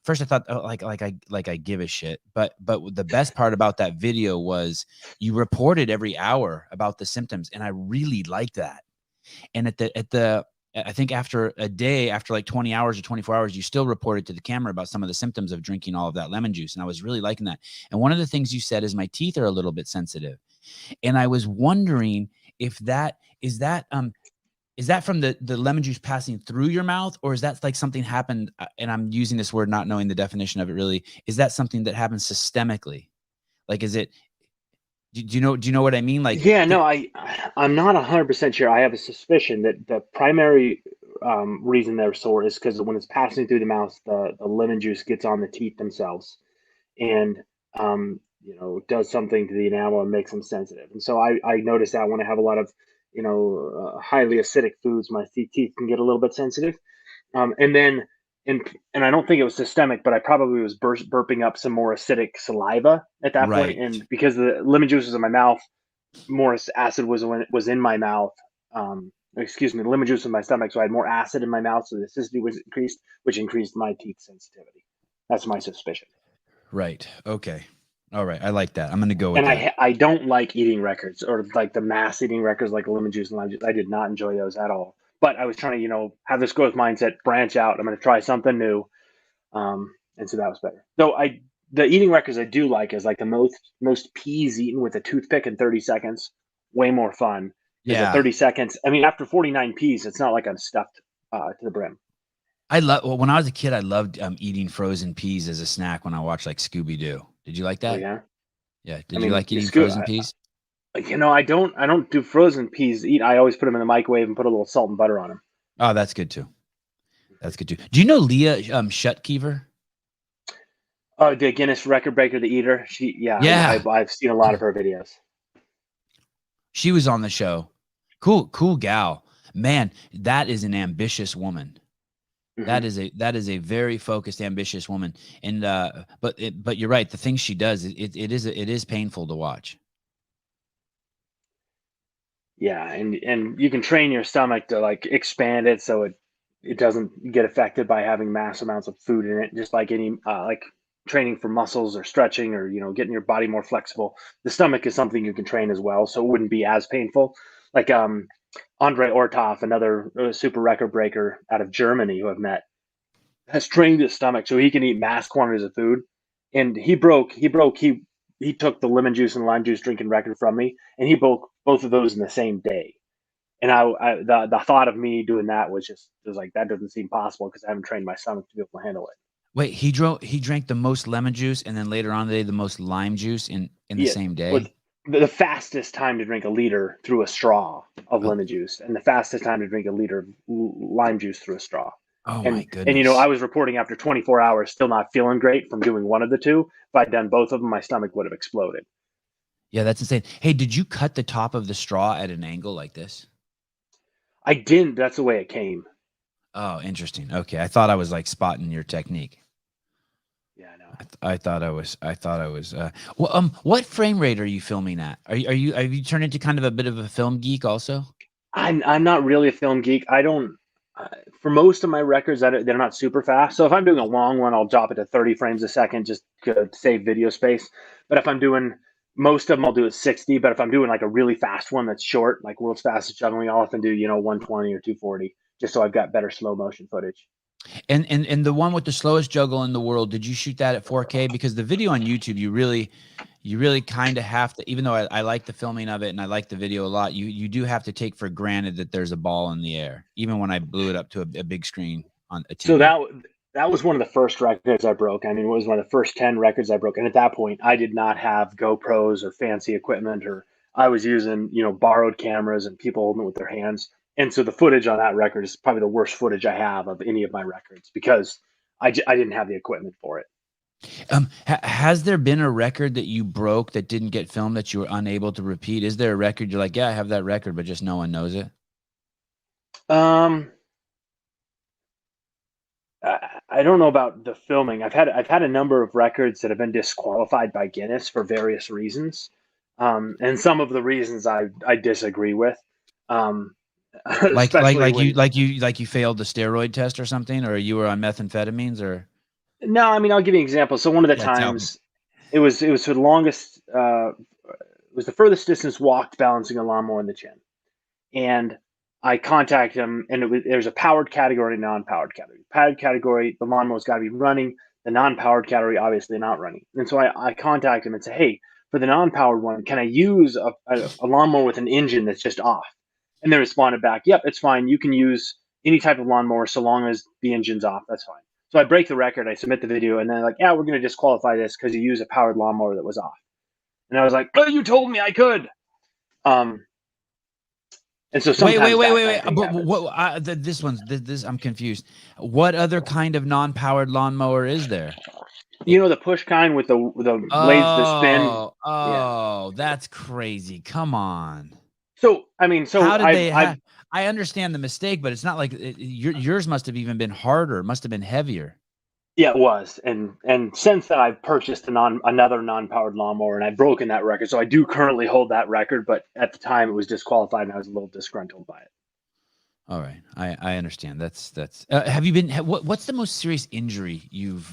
First I thought I give a shit, but the best part about that video was you reported every hour about the symptoms, and I really liked that. And I think after a day, after like 20 hours or 24 hours, you still reported to the camera about some of the symptoms of drinking all of that lemon juice. And I was really liking that. And one of the things you said is my teeth are a little bit sensitive. And I was wondering if is that from the lemon juice passing through your mouth, or is that like something happened? And I'm using this word not knowing the definition of it really. Is that something that happens systemically? Like, is it? Do you know what I mean? Like, Yeah, no, I'm not 100% sure. I have a suspicion that the primary reason they're sore is because when it's passing through the mouth, the lemon juice gets on the teeth themselves, and does something to the enamel and makes them sensitive. And so I notice that when I have a lot of highly acidic foods, my teeth can get a little bit sensitive. And then and I don't think it was systemic, but I probably was burping up some more acidic saliva at that point. right. And because the lemon juice was in my mouth, more acid was in my mouth. Excuse me, the lemon juice in my stomach, so I had more acid in my mouth, so the acidity was increased, which increased my teeth sensitivity. That's my suspicion. Right. Okay. All right. I like that. I'm going to go with And that. I don't like eating records, or like the mass eating records like lemon juice and lime juice. I did not enjoy those at all. But I was trying to, have this growth mindset, branch out. I'm going to try something new. And so that was better. Though the eating records I do like is like the most peas eaten with a toothpick in 30 seconds. Way more fun. Because at Yeah. 30 seconds, I mean, after 49 peas, it's not like I'm stuffed to the brim. When I was a kid, I loved eating frozen peas as a snack when I watched like Scooby Doo. Did you like Oh that? yeah. Yeah. I Did you mean, like eating frozen peas? I don't do frozen peas. I always put them in the microwave and put a little salt and butter on them. Oh, that's good too. That's good too. Do you know Leah Shutkever? Oh, the Guinness record breaker, the eater. Yeah. I've seen a lot of her videos. She was on the show. Cool gal. Man, that is an ambitious woman. Mm-hmm. That is a very focused, ambitious woman. And but you're right. The things she does, it is painful to watch. Yeah, and you can train your stomach to like expand it so it doesn't get affected by having mass amounts of food in it. Just like any like training for muscles or stretching or getting your body more flexible. The stomach is something you can train as well, so it wouldn't be as painful. Like Andre Ortov, another super record breaker out of Germany who I've met, has trained his stomach so he can eat mass quantities of food. And he took the lemon juice and lime juice drinking record from me, and he broke both of those in the same day. And the thought of me doing that was like, that doesn't seem possible because I haven't trained my stomach to be able to handle it. Wait, he drank the most lemon juice, and then later on the day the most lime juice in the Yeah, same with day. the fastest time to drink a liter through a straw of Oh, lemon juice, and the fastest time to drink a liter of lime juice through a straw. oh my And goodness. I was reporting after 24 hours, still not feeling great from doing one of the two. If I'd done both of them, my stomach would have exploded. Yeah, that's insane. Hey, did you cut the top of the straw at an angle like this? I didn't. That's the way it came. Oh, interesting. Okay, I thought I was like spotting your technique. Yeah, I know. I thought I was. Well, what frame rate are you filming at? Are you have you turned into kind of a bit of a film geek also? I'm not really a film geek. I don't. For most of my records, they're not super fast. So if I'm doing a long one, I'll drop it to 30 frames a second just to save video space. But if I'm doing most of them, I'll do it 60. But if I'm doing like a really fast one that's short, like World's Fastest Juggling, I'll often do 120 or 240 just so I've got better slow motion footage. And the one with the slowest juggle in the world, did you shoot that at 4K? Because the video on YouTube, you really kind of have to, even though I like the filming of it and I like the video a lot, you do have to take for granted that there's a ball in the air, even when I blew it up to a big screen on a So TV. that was one of the first records I broke. I mean, it was one of the first 10 records I broke. And at that point, I did not have GoPros or fancy equipment, or I was using, borrowed cameras and people holding it with their hands. And so the footage on that record is probably the worst footage I have of any of my records because I didn't have the equipment for it. Has there been a record that you broke that didn't get filmed that you were unable to repeat? Is there a record you're like, yeah, I have that record, but just no one knows it? Um, I don't know about the filming. I've had a number of records that have been disqualified by Guinness for various reasons, and some of the reasons I disagree with, um, especially when. Like you failed the steroid test or something, or you were on methamphetamines, or No, I mean I'll give you an example. So one of the yeah, tell me. times, it was for the longest. It was the furthest distance walked balancing a lawnmower in the gym, and I contacted him, and there's a powered category and non-powered category. Powered category, the lawnmower's got to be running. The non-powered category, obviously not running. And so I contact him and say, hey, for the non-powered one, can I use a lawnmower with an engine that's just off? And they responded back, yep, it's fine. You can use any type of lawnmower so long as the engine's off. That's fine. So I break the record. I submit the video, and then like, yeah, we're going to disqualify this because you use a powered lawnmower that was off. And I was like, oh, you told me I could. And so sometimes Wait. This I'm confused. What other kind of non-powered lawnmower is there? You know, the push kind with the blades that spin. Yeah. That's crazy. Come on. So I mean, so How did they I I understand the mistake, but it's not like yours must have even been harder, must have been heavier. yeah, it was, and since then I've purchased another non-powered lawnmower, and I've broken that record. So I do currently hold that record, but at the time it was disqualified, and I was a little disgruntled by it. All right. I understand. That's have you been what's the most serious injury you've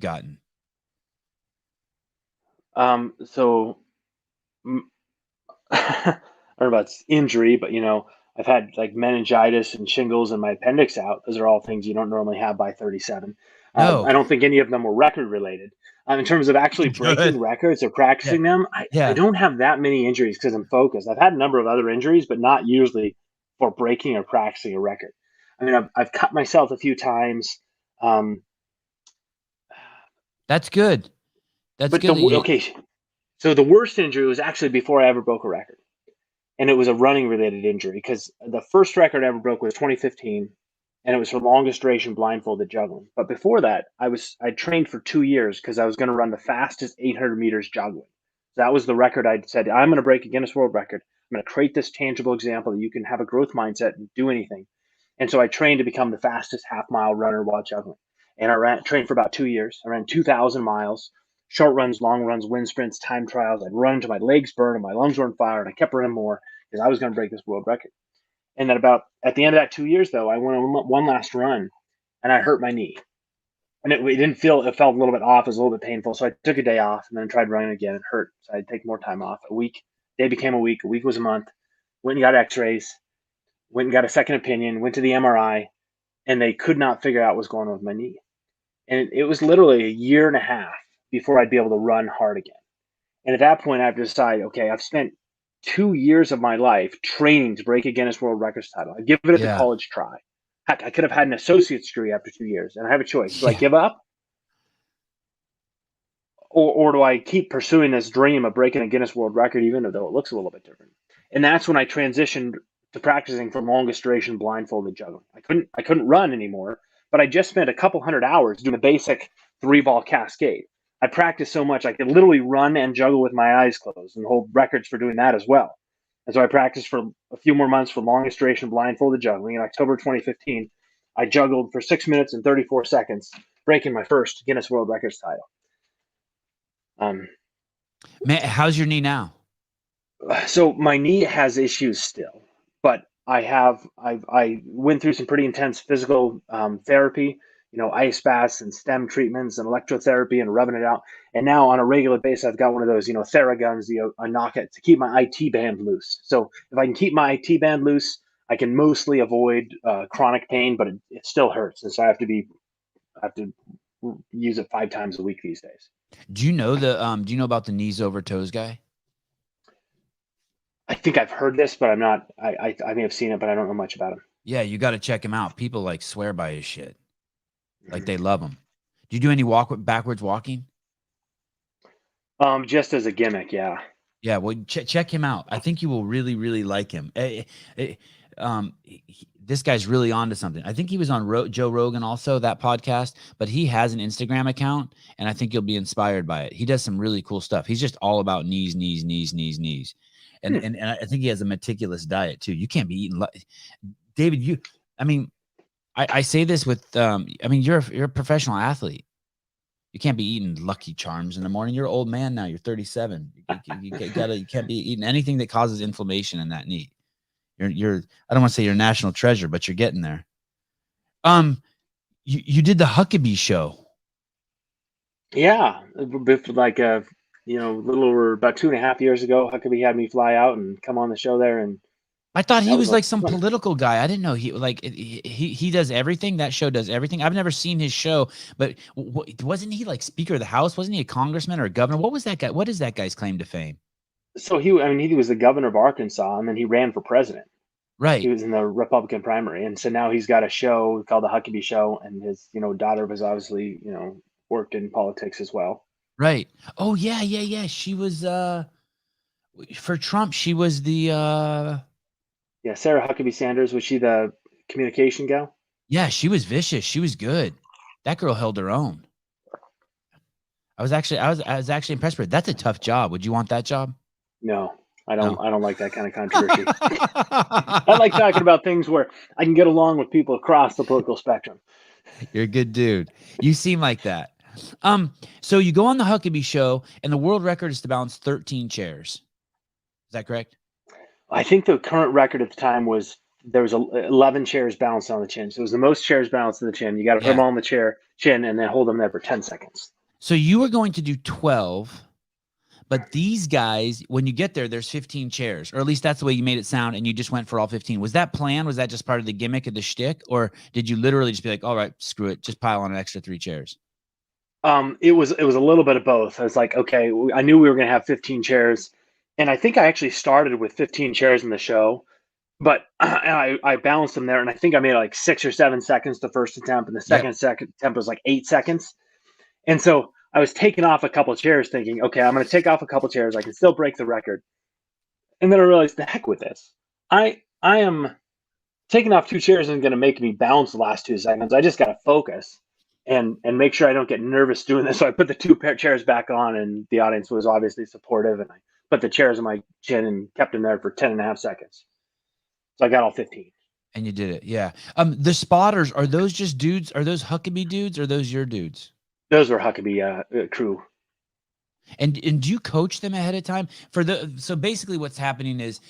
gotten? So I don't know about injury, but you know, I've had like meningitis and shingles and my appendix out. Those are all things you don't normally have by 37. No. I don't think any of them were record related. In terms of actually breaking Good. records or Yeah. practicing them, I Yeah. don't have that many injuries because I'm focused. I've had a number of other injuries, but not usually for breaking or practicing a record. I mean, I've cut myself a few times. Um, That's good. That's but good that you okay, so the worst injury was actually before I ever broke a record, and it was a running related injury because the first record I ever broke was 2015, and it was for longest duration blindfolded juggling. But before that, I trained for 2 years because I was going to run the fastest 800 meters juggling. That was the record. I'd said I'm going to break a Guinness World Record. I'm going to create this tangible example that you can have a growth mindset and do anything. And so I trained to become the fastest half mile runner while juggling. And I trained for about 2 years. I ran 2,000 miles, short runs, long runs, wind sprints, time trials. I'd run until my legs burned and my lungs were on fire, and I kept running more because I was going to break this world record. And then about at the end of that 2 years, though, I went on one last run, and I hurt my knee. And it didn't feel, it felt a little bit off. It was a little bit painful. So I took a day off and then tried running again. It hurt. So I'd take more time off. A week, day became a week. A week was a month. Went and got x-rays, went and got a second opinion, went to the MRI, and they could not figure out what was going on with my knee. And it was literally a year and a half before I'd be able to run hard again. And at that point, I have to decide, okay, I've spent 2 years of my life training to break a Guinness World Records title. I give it a yeah. college try. Heck, I could have had an associate's degree after 2 years, and I have a choice. Do I Yeah. give up? Or do I keep pursuing this dream of breaking a Guinness World Record, even though it looks a little bit different? And that's when I transitioned to practicing for longest duration blindfolded juggling. I couldn't run anymore, but I just spent a couple hundred hours doing a basic 3-ball cascade. I practiced so much I could literally run and juggle with my eyes closed and hold records for doing that as well. And so I practiced for a few more months for longest duration blindfolded juggling. In October 2015, I juggled for 6 minutes and 34 seconds, breaking my first Guinness World Records title. Man, how's your knee now? So my knee has issues still, but I went through some pretty intense physical therapy, you know, ice baths and stem treatments and electrotherapy and rubbing it out. And now on a regular basis, I've got one of those, you know, Theraguns, I knock it to keep my IT band loose. So if I can keep my IT band loose, I can mostly avoid chronic pain, but it still hurts, and so I have to use it 5 times a week these days. Do you know about the knees over toes guy? I think I've heard this, but I'm not. I may have seen it, but I don't know much about him. Yeah, you got to check him out. People like swear by his shit. Like they love him. Do you do any backwards walking? Just as a gimmick, yeah. Yeah, well, check him out. I think you will really, really like him. this guy's really onto something. I think he was on Joe Rogan also, that podcast, but he has an Instagram account, and I think you'll be inspired by it. He does some really cool stuff. He's just all about knees, knees, knees, knees, knees. And I think he has a meticulous diet too. You can't be eating David, I say this with you're a professional athlete. You can't be eating Lucky Charms in the morning. You're an old man now. You're 37. You can't be eating anything that causes inflammation in that knee. You're I don't want to say you're a national treasure, but you're getting there. You did the Huckabee show. Yeah, like a little over about 2.5 years ago, Huckabee had me fly out and come on the show there, and I thought he that was was like a some fun. political guy. I didn't know he does everything. That show does everything. I've never seen his show, but wasn't he like Speaker of the House? Wasn't he a congressman or a governor? What was that guy? What is that guy's claim to fame? So he was the governor of Arkansas, and then he ran for president. He Right, was in the Republican primary, and so now he's got a show called the Huckabee Show, and his daughter was obviously worked in politics as well. right. Oh yeah. She was for Trump. She was the Yeah, Sarah Huckabee Sanders, was she the communication gal? yeah. She was vicious. She was good. That girl held her own. I was actually impressed with her. That's a tough job. Would you want that job? No, I No. don't like that kind of controversy. I like talking about things where I can get along with people across the political spectrum. You're a good dude. You seem like that. So you go on the Huckabee show, and the world record is to balance 13 chairs. Is that correct? I think the current record at the time was there was 11 chairs balanced on the chin. So it was the most chairs balanced on the chin. You got to put them all on the chin and then hold them there for 10 seconds. So you were going to do 12, but these guys, when you get there, there's 15 chairs, or at least that's the way you made it sound, and you just went for all 15. Was that planned? Was that just part of the gimmick of the shtick, or did you literally just be like, all right, screw it, just pile on an extra 3 chairs? It was a little bit of both. I was like, okay, I knew we were going to have 15 chairs, and I think I actually started with 15 chairs in the show, but I balanced them there, and I think I made like 6 or 7 seconds the first attempt, and the second attempt was like 8 seconds, and so I was taking off a couple of chairs, thinking, okay, I'm going to take off a couple of chairs, I can still break the record, and then I realized, the heck with this, I am taking off 2 chairs isn't going to make me bounce the last 2 seconds. I just got to focus and make sure I don't get nervous doing this. So I put the 2 chairs back on, and the audience was obviously supportive, and I put the chairs on my chin and kept them there for 10.5 seconds. So I got all 15. And you did it, yeah. The spotters, are those just dudes? Are those Huckabee dudes, or are those your dudes? Those were Huckabee crew. And do you coach them ahead of time? So basically what's happening is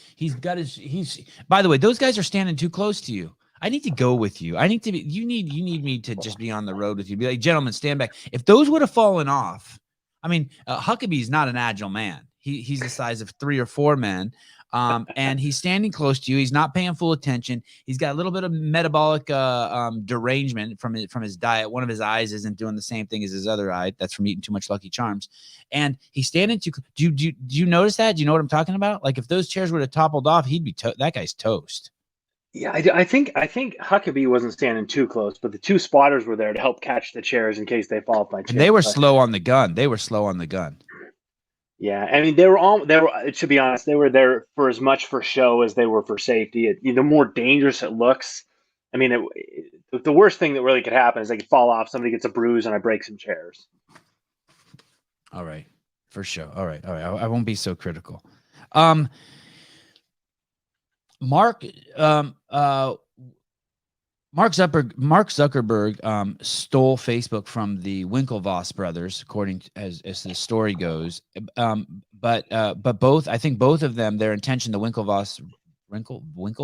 by the way, those guys are standing too close to you. I need to go with you. You need me to just be on the road with you. Be like, gentlemen, stand back. If those would have fallen off, Huckabee's not an agile man. He's the size of 3 or 4 men. And he's standing close to you. He's not paying full attention. He's got a little bit of metabolic derangement from his diet. One of his eyes isn't doing the same thing as his other eye. That's from eating too much Lucky Charms. And he's standing too. Do you notice that? Do you know what I'm talking about? Like if those chairs would have toppled off, he'd be that guy's toast. Yeah, I think Huckabee wasn't standing too close, but the 2 spotters were there to help catch the chairs in case they fall off my chin. And they were slow on the gun. Yeah, I mean, they were to be honest, they were there for as much for show as they were for safety. The more dangerous it looks, I mean, the worst thing that really could happen is they could fall off, somebody gets a bruise, and I break some chairs. All right, for sure. All right. I won't be so critical. Mark Zuckerberg stole Facebook from the Winklevoss brothers, according to, as the story goes. But I think both of them, their intention, the Winklevoss brothers,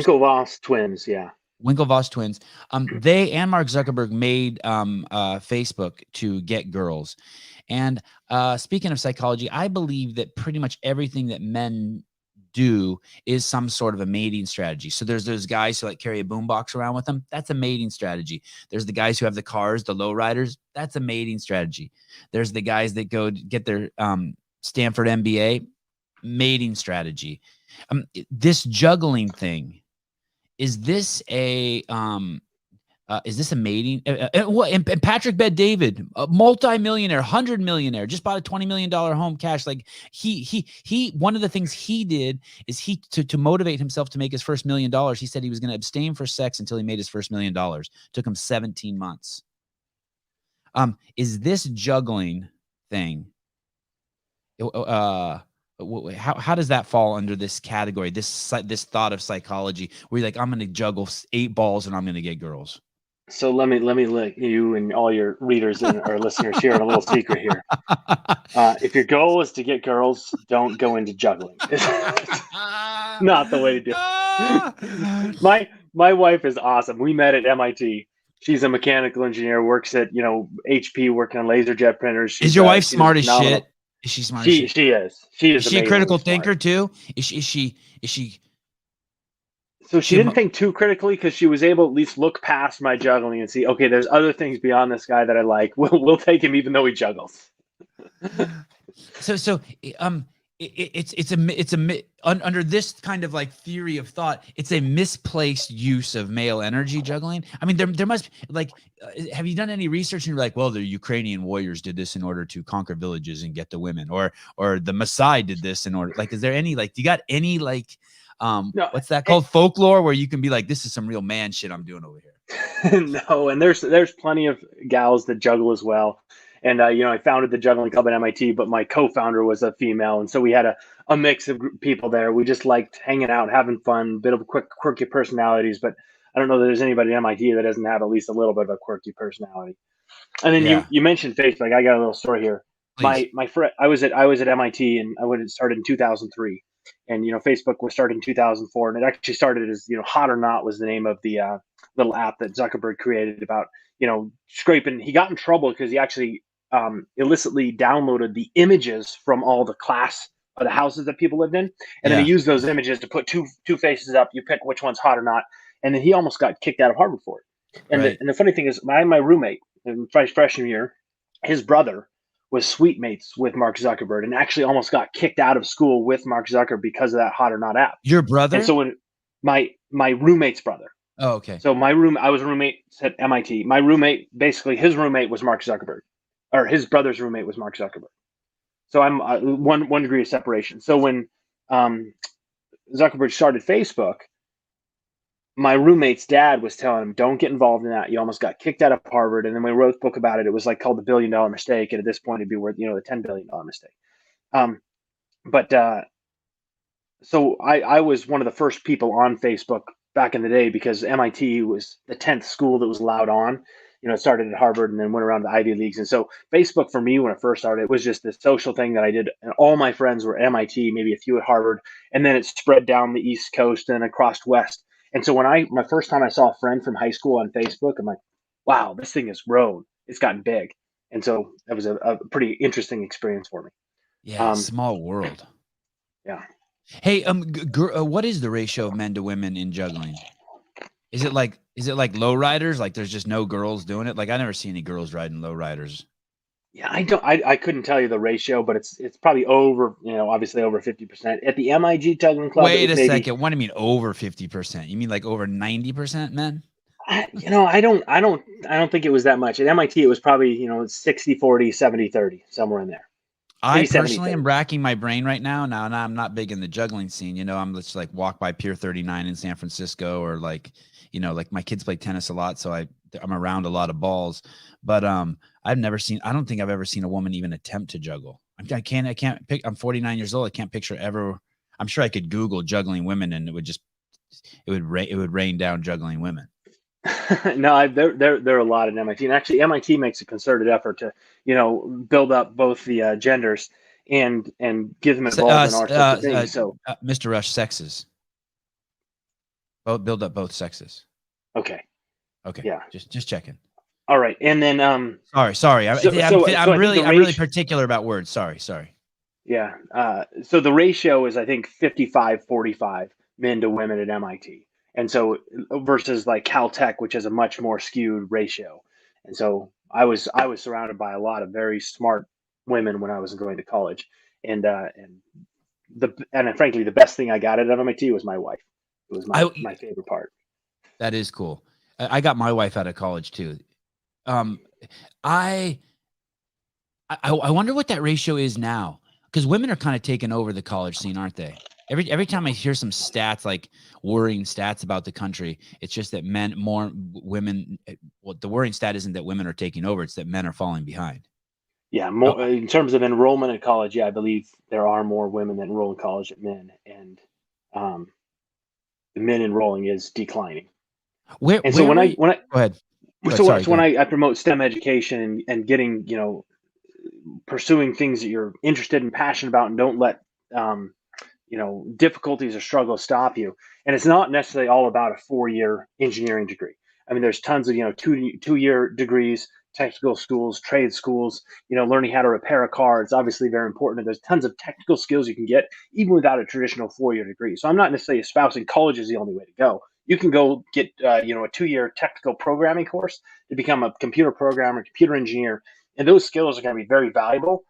Winklevoss twins, yeah. Winklevoss twins. They and Mark Zuckerberg made Facebook to get girls. And speaking of psychology, I believe that pretty much everything that men do is some sort of a mating strategy. So there's those guys who like carry a boombox around with them. That's a mating strategy. There's the guys who have the cars, the lowriders. That's a mating strategy. There's the guys that go get their Stanford MBA. Mating strategy. This juggling thing, is this a Is this a mating? And Patrick Bet-David, a multi-millionaire, 100-millionaire, just bought a $20 million home cash. Like he. One of the things he did is to motivate himself to make his first $1 million. He said he was going to abstain for sex until he made his first $1 million. Took him 17 months. Is this juggling thing? How does that fall under this category? This thought of psychology where you're like, I'm going to juggle 8 balls and I'm going to get girls. So let me let you and all your readers and our listeners here in a little secret here. If your goal is to get girls, don't go into juggling. Not the way to do it. My wife is awesome. We met at MIT. She's a mechanical engineer, works at HP, working on laser jet printers. Is your wife smart as shit? Is she smart? She is. She is. Is she a critical thinker too? Is she? So she didn't think too critically because she was able to at least look past my juggling and see, okay, there's other things beyond this guy that I like. We'll take him even though he juggles. It's under this kind of like theory of thought, it's a misplaced use of male energy juggling. I mean, there must like, have you done any research? And you're like, well, the Ukrainian warriors did this in order to conquer villages and get the women, or the Maasai did this in order. Like, is there any like, you got any like, no, what's that called? Folklore, where you can be like, this is some real man shit I'm doing over here. No, and there's plenty of gals that juggle as well. And I founded the juggling club at MIT, but my co-founder was a female, and so we had a mix of people there. We just liked hanging out, having fun, bit of quirky personalities. But I don't know that there's anybody at MIT that doesn't have at least a little bit of a quirky personality. And then you mentioned Facebook. I got a little story here. Please. My friend, I was at MIT, and I started in 2003. And Facebook was started in 2004, and it actually started as Hot or Not was the name of the little app that Zuckerberg created about scraping. He got in trouble because he actually illicitly downloaded the images from all the class of the houses that people lived in, and then he used those images to put two faces up. You pick which one's hot or not, and then he almost got kicked out of Harvard for it. And the funny thing is, my roommate in freshman year, his brother was suite mates with Mark Zuckerberg and actually almost got kicked out of school with Mark Zuckerberg because of that Hot or Not app. Your brother? And so when my roommate's brother. Oh, okay. So I was a roommate at MIT. My roommate, basically his roommate was Mark Zuckerberg, or his brother's roommate was Mark Zuckerberg. So I'm one degree of separation. So when Zuckerberg started Facebook, my roommate's dad was telling him, don't get involved in that. You almost got kicked out of Harvard. And then we wrote a book about it. It was like called The $1 Billion Mistake. And at this point, it'd be worth, the $10 billion mistake. So I was one of the first people on Facebook back in the day because MIT was the 10th school that was allowed on. It started at Harvard and then went around the Ivy Leagues. And so Facebook for me, when it first started, it was just this social thing that I did. And all my friends were at MIT, maybe a few at Harvard. And then it spread down the East Coast and across West. And so when my first time I saw a friend from high school on Facebook, I'm like, wow, this thing has grown. It's gotten big. And so that was a pretty interesting experience for me. Yeah, small world. Yeah. Hey, what is the ratio of men to women in juggling? Is it like low riders? Like there's just no girls doing it? Like I never see any girls riding low riders. Yeah, I couldn't tell you the ratio, but it's probably over, obviously over 50%. At the MIG Juggling Club. Wait a second. What do you mean over 50%? You mean like over 90% men? I don't think it was that much. At MIT, it was probably, 60-40, 70-30, somewhere in there. I personally am racking my brain right now. Now I'm not big in the juggling scene. I'm just like walk by Pier 39 in San Francisco, or like, like my kids play tennis a lot. So I'm around a lot of balls, but I don't think I've ever seen a woman even attempt to juggle. I can't pick. I'm 49 years old. I can't picture ever. I'm sure I could Google juggling women and it would rain down juggling women. No, there are a lot at MIT, and actually MIT makes a concerted effort to build up both the genders and give them involved in our sorts of things. So Mr. Rush, sexes. Build up both sexes. Okay. Yeah. Just checking. All right, and then sorry. I'm really particular about words. Sorry. Yeah. So the ratio is I think 55-45 men to women at MIT. And so versus like Caltech, which has a much more skewed ratio. And so I was surrounded by a lot of very smart women when I was going to college. And frankly, the best thing I got at MIT was my wife. It was my favorite part. That is cool. I got my wife out of college too. I wonder what that ratio is now, because women are kind of taking over the college scene, aren't they? Every time I hear some stats, like worrying stats about the country, it's just that women. Well, the worrying stat isn't that women are taking over; it's that men are falling behind. Yeah, more in terms of enrollment in college. Yeah, I believe there are more women that enroll in college than men, and the men enrolling is declining. Where And so when were I you? when I Go ahead. so Go when ahead. I promote STEM education and getting, pursuing things that you're interested and passionate about, and don't let um, difficulties or struggles stop you. And it's not necessarily all about a 4-year engineering degree. I mean, there's tons of, 2-year degrees, technical schools, trade schools, learning how to repair a car. It's obviously very important. There's tons of technical skills you can get even without a traditional 4-year degree. So I'm not necessarily espousing college is the only way to go. You can go get, a 2-year technical programming course to become a computer programmer, computer engineer. And those skills are going to be very valuable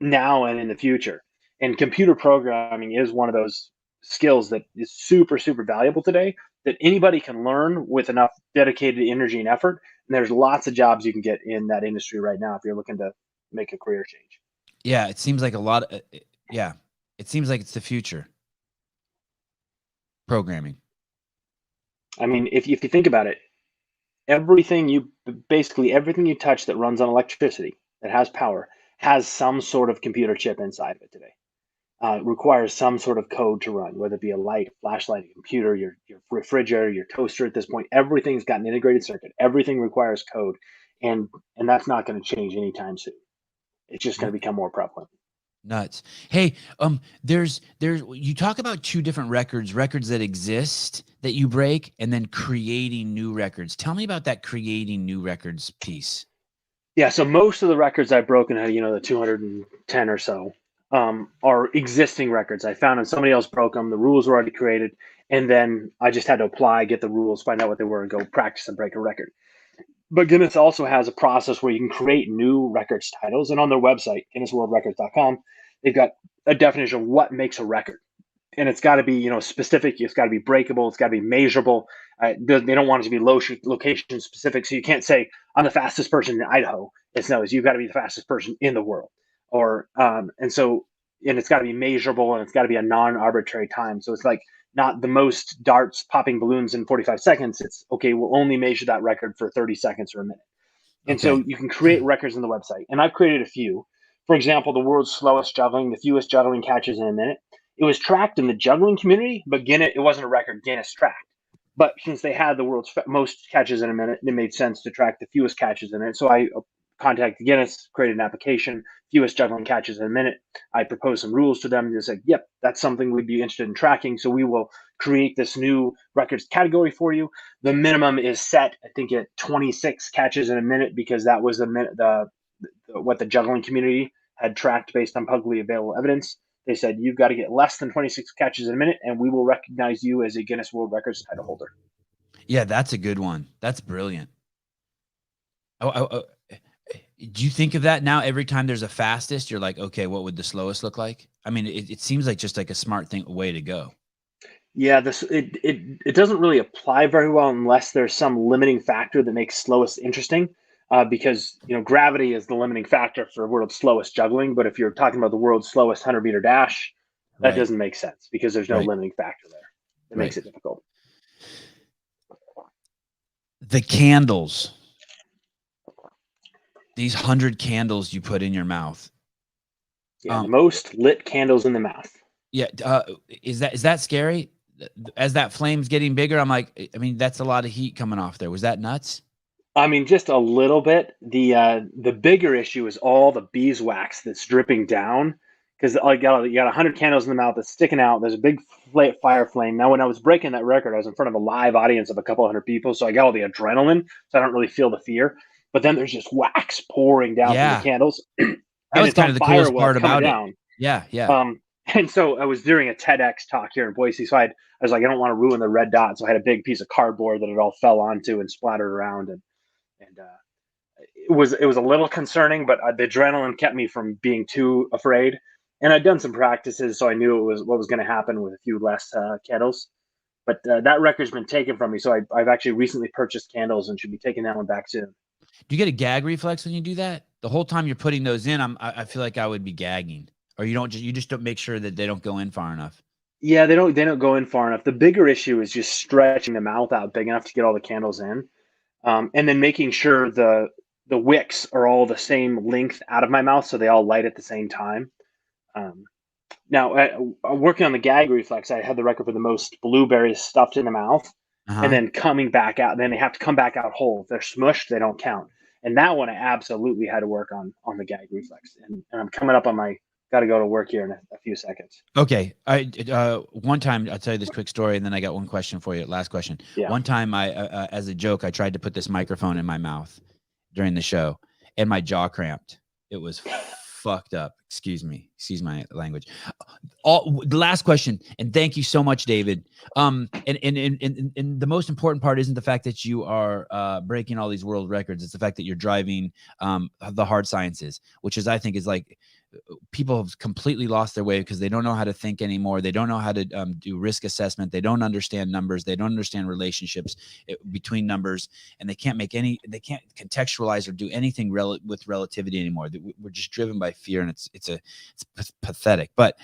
now and in the future. And computer programming is one of those skills that is super, super valuable today that anybody can learn with enough dedicated energy and effort. And there's lots of jobs you can get in that industry right now if you're looking to make a career change. Yeah, it seems like a lot. Yeah, it seems like it's the future. Programming. I mean, if you think about it, basically everything you touch that runs on electricity, that has power, has some sort of computer chip inside of it today. Requires some sort of code to run, whether it be a light, flashlight, a computer, your refrigerator, your toaster. At this point, everything's got an integrated circuit. Everything requires code, and that's not going to change anytime soon. It's just going to become more prevalent. Nuts. Hey, there's you talk about two different records that exist that you break, and then creating new records. Tell me about that creating new records piece. Yeah, so most of the records I've broken, the 210 or so, are existing records. I found them, somebody else broke them, the rules were already created, and then I just had to apply, get the rules, find out what they were, and go practice and break a record. But Guinness also has a process where you can create new records titles, and on their website, guinnessworldrecords.com, they've got a definition of what makes a record. And it's got to be, specific. It's got to be breakable. It's got to be measurable. They don't want it to be location specific. So you can't say I'm the fastest person in Idaho. You've got to be the fastest person in the world. And it's got to be measurable, and it's got to be a non-arbitrary time. So it's like not the most darts popping balloons in 45 seconds. It's okay. We'll only measure that record for 30 seconds or a minute. And so you can create records on the website. And I've created a few. For example, the world's slowest juggling, the fewest juggling catches in a minute. It was tracked in the juggling community, but it wasn't a record Guinness tracked. But since they had the world's most catches in a minute, it made sense to track the fewest catches in it. So I contacted Guinness, created an application, fewest juggling catches in a minute. I proposed some rules to them, and they said, yep, that's something we'd be interested in tracking. So we will create this new records category for you. The minimum is set, I think, at 26 catches in a minute, because that was what the juggling community had tracked based on publicly available evidence. They said, you've got to get less than 26 catches in a minute, and we will recognize you as a Guinness World Records title holder. Yeah, that's a good one. That's brilliant. Do you think of that now? Every time there's a fastest, you're like, okay, what would the slowest look like? I mean, it seems like just like a smart way to go. Yeah, it doesn't really apply very well unless there's some limiting factor that makes slowest interesting. Because gravity is the limiting factor for world's slowest juggling. But if you're talking about the world's slowest 100-meter dash, that doesn't make sense because there's no limiting factor there. It makes it difficult. The candles, these 100 candles you put in your mouth. Yeah, the most lit candles in the mouth. Yeah, is that scary? As that flame's getting bigger, I'm like, I mean, that's a lot of heat coming off there. Was that nuts? I mean, just a little bit. The bigger issue is all the beeswax that's dripping down, because you got 100 candles in the mouth that's sticking out. There's a big fire flame. Now, when I was breaking that record, I was in front of a live audience of a couple hundred people, so I got all the adrenaline, so I don't really feel the fear. But then there's just wax pouring down from the candles. That was kind of the coolest part about it. Yeah. And so I was doing a TEDx talk here in Boise, so I was like, I don't want to ruin the red dot, so I had a big piece of cardboard that it all fell onto and splattered around, and it was a little concerning, but the adrenaline kept me from being too afraid. And I'd done some practices, so I knew it was what was going to happen with a few less candles. But that record's been taken from me, so I've actually recently purchased candles and should be taking that one back soon. Do you get a gag reflex when you do that? The whole time you're putting those in, I feel like I would be gagging. Or you just don't make sure that they don't go in far enough. Yeah, they don't go in far enough. The bigger issue is just stretching the mouth out big enough to get all the candles in, and then making sure the wicks are all the same length out of my mouth, so they all light at the same time. Now, working on the gag reflex, I had the record for the most blueberries stuffed in the mouth, and then coming back out. Then they have to come back out whole. If they're smushed, they don't count. And that one, I absolutely had to work on the gag reflex. And I'm coming up on my got to go to work here in a few seconds. Okay. One time, I'll tell you this quick story, and then I got one question for you. Last question. Yeah. One time, as a joke, I tried to put this microphone in my mouth during the show, and my jaw cramped. It was fucked up. Excuse my language. The last question, and thank you so much, David. And the most important part isn't the fact that you are breaking all these world records. It's the fact that you're driving the hard sciences, which is, I think, is like, people have completely lost their way because they don't know how to think anymore. They don't know how to do risk assessment. They don't understand numbers. They don't understand relationships between numbers, and they can't contextualize or do anything with relativity anymore. We're just driven by fear, and it's pathetic. But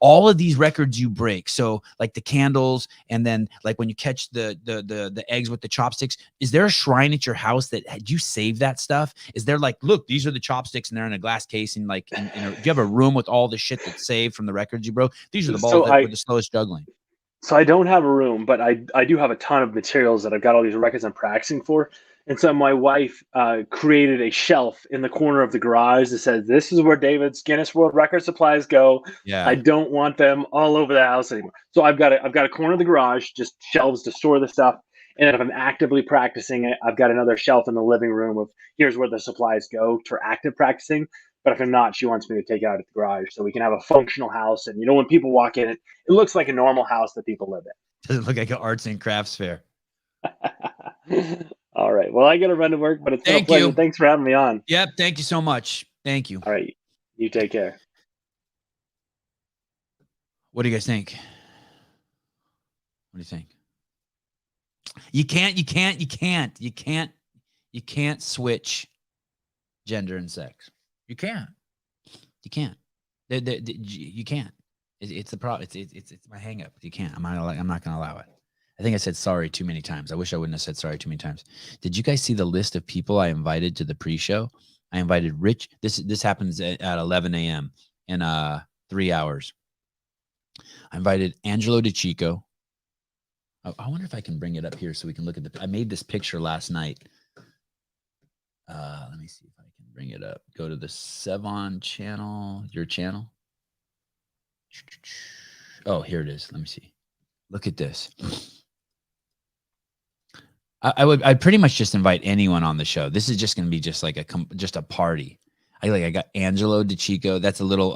all of these records you break, so like the candles, and then like when you catch the eggs with the chopsticks, is there a shrine at your house that do you save that stuff? Is there like, look, these are the chopsticks, and they're in a glass case, and like, do you have a room with all the shit that's saved from the records you broke? These are the balls that were the slowest juggling. So I don't have a room, but I do have a ton of materials that I've got all these records I'm practicing for. And so my wife created a shelf in the corner of the garage that says, "This is where David's Guinness World Record supplies go. Yeah. I don't want them all over the house anymore." So I've got a corner of the garage, just shelves to store the stuff. And if I'm actively practicing it, I've got another shelf in the living room of, here's where the supplies go for active practicing. But if I'm not, she wants me to take it out at the garage so we can have a functional house. And, when people walk in, it looks like a normal house that people live in. Does it look like an arts and crafts fair? All right. Well, I got to run to work, but it's been a pleasure. Thanks for having me on. Yep. Thank you so much. Thank you. All right. You take care. What do you guys think? What do you think? You can't switch gender and sex. You can't. You can't. You can't. It's the problem. It's my hang up. You can't. I'm not going to allow it. I think I said sorry too many times. I wish I wouldn't have said sorry too many times. Did you guys see the list of people I invited to the pre-show? I invited Rich. This happens at 11 a.m. in 3 hours. I invited Angelo DeChico. I wonder if I can bring it up here so we can look at I made this picture last night. Let me see if I can bring it up. Go to the Sevan channel, your channel. Oh, here it is. Let me see. Look at this. I'd pretty much just invite anyone on the show. This is just going to be just like a party. I got Angelo DeChico. That's a little